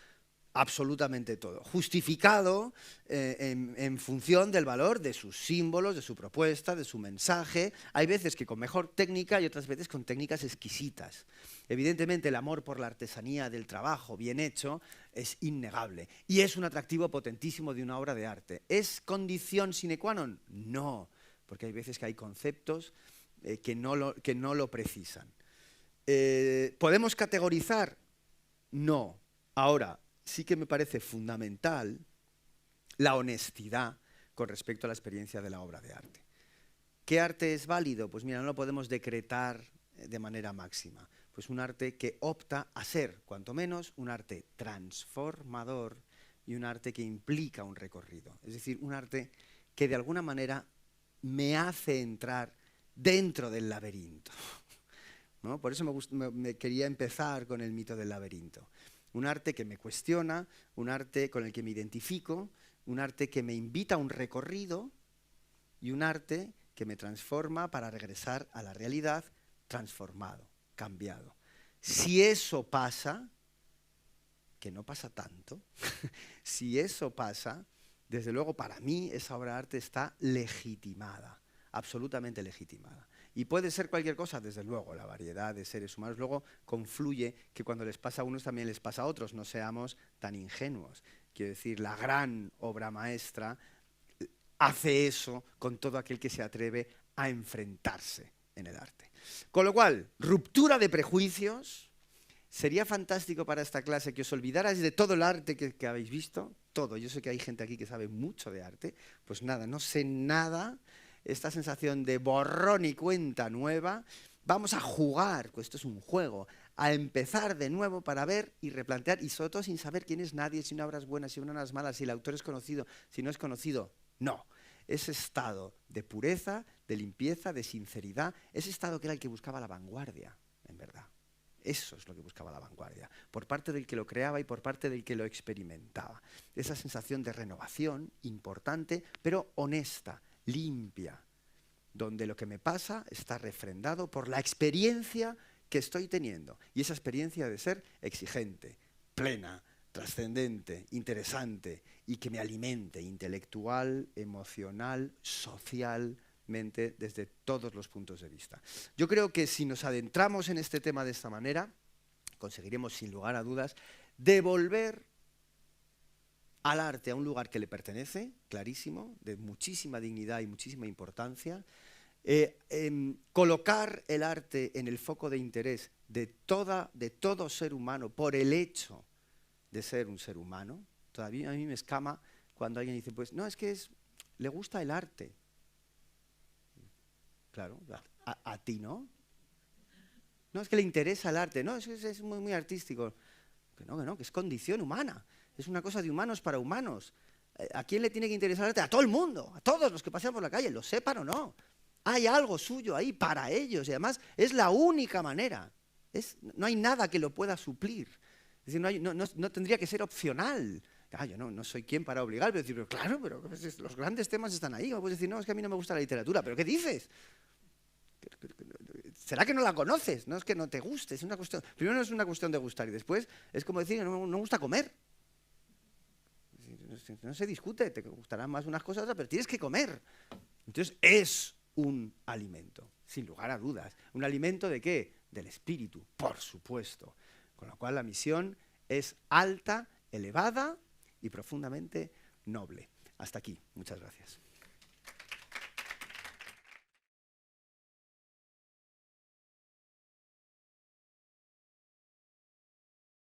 Absolutamente todo. Justificado en función del valor de sus símbolos, de su propuesta, de su mensaje. Hay veces que con mejor técnica y otras veces con técnicas exquisitas. Evidentemente el amor por la artesanía del trabajo bien hecho es innegable y es un atractivo potentísimo de una obra de arte. ¿Es condición sine qua non? No, porque hay veces que hay conceptos que no lo precisan. ¿Podemos categorizar? No. Ahora, sí que me parece fundamental la honestidad con respecto a la experiencia de la obra de arte. ¿Qué arte es válido? Pues mira, no lo podemos decretar de manera máxima. Pues un arte que opta a ser, cuanto menos, un arte transformador y un arte que implica un recorrido. Es decir, un arte que de alguna manera me hace entrar dentro del laberinto, ¿no? Por eso me quería empezar con el mito del laberinto. Un arte que me cuestiona, un arte con el que me identifico, un arte que me invita a un recorrido y un arte que me transforma para regresar a la realidad transformado, cambiado. Si eso pasa, que no pasa tanto, si eso pasa, desde luego para mí esa obra de arte está legitimada, absolutamente legitimada. Y puede ser cualquier cosa, desde luego, la variedad de seres humanos luego confluye que cuando les pasa a unos también les pasa a otros, no seamos tan ingenuos. Quiero decir, la gran obra maestra hace eso con todo aquel que se atreve a enfrentarse en el arte. Con lo cual, ruptura de prejuicios. Sería fantástico para esta clase que os olvidarais de todo el arte que habéis visto, todo. Yo sé que hay gente aquí que sabe mucho de arte, pues nada, no sé nada. Esta sensación de borrón y cuenta nueva, vamos a jugar, pues esto es un juego, a empezar de nuevo para ver y replantear, y sobre todo sin saber quién es nadie, si una obra es buena, si una es mala, si el autor es conocido, si no es conocido. No, ese estado de pureza, de limpieza, de sinceridad, ese estado que era el que buscaba la vanguardia, en verdad. Eso es lo que buscaba la vanguardia, por parte del que lo creaba y por parte del que lo experimentaba. Esa sensación de renovación importante, pero honesta, limpia, donde lo que me pasa está refrendado por la experiencia que estoy teniendo. Y esa experiencia debe ser exigente, plena, trascendente, interesante y que me alimente intelectual, emocional, socialmente, desde todos los puntos de vista. Yo creo que si nos adentramos en este tema de esta manera, conseguiremos sin lugar a dudas devolver al arte a un lugar que le pertenece, clarísimo, de muchísima dignidad y muchísima importancia, colocar el arte en el foco de interés de todo ser humano por el hecho de ser un ser humano. Todavía a mí me escama cuando alguien dice, pues no, es que le gusta el arte. Claro, a ti no. No, es que le interesa el arte, no, es muy, muy artístico. Que no, que es condición humana. Es una cosa de humanos para humanos. ¿A quién le tiene que interesar el arte? A todo el mundo, a todos los que pasean por la calle, lo sepan o no. Hay algo suyo ahí para ellos y además es la única manera. No hay nada que lo pueda suplir. Es decir, no tendría que ser opcional. Yo no soy quien para obligar, pero decir, pero claro, pero los grandes temas están ahí. O puedes decir, no, es que a mí no me gusta la literatura. ¿Pero qué dices? ¿Será que no la conoces? No es que no te guste, es una cuestión. Primero no es una cuestión de gustar y después es como decir que no me gusta comer. No se discute, te gustarán más unas cosas, pero tienes que comer. Entonces es un alimento, sin lugar a dudas. ¿Un alimento de qué? Del espíritu, por supuesto. Con lo cual la misión es alta, elevada y profundamente noble. Hasta aquí. Muchas gracias.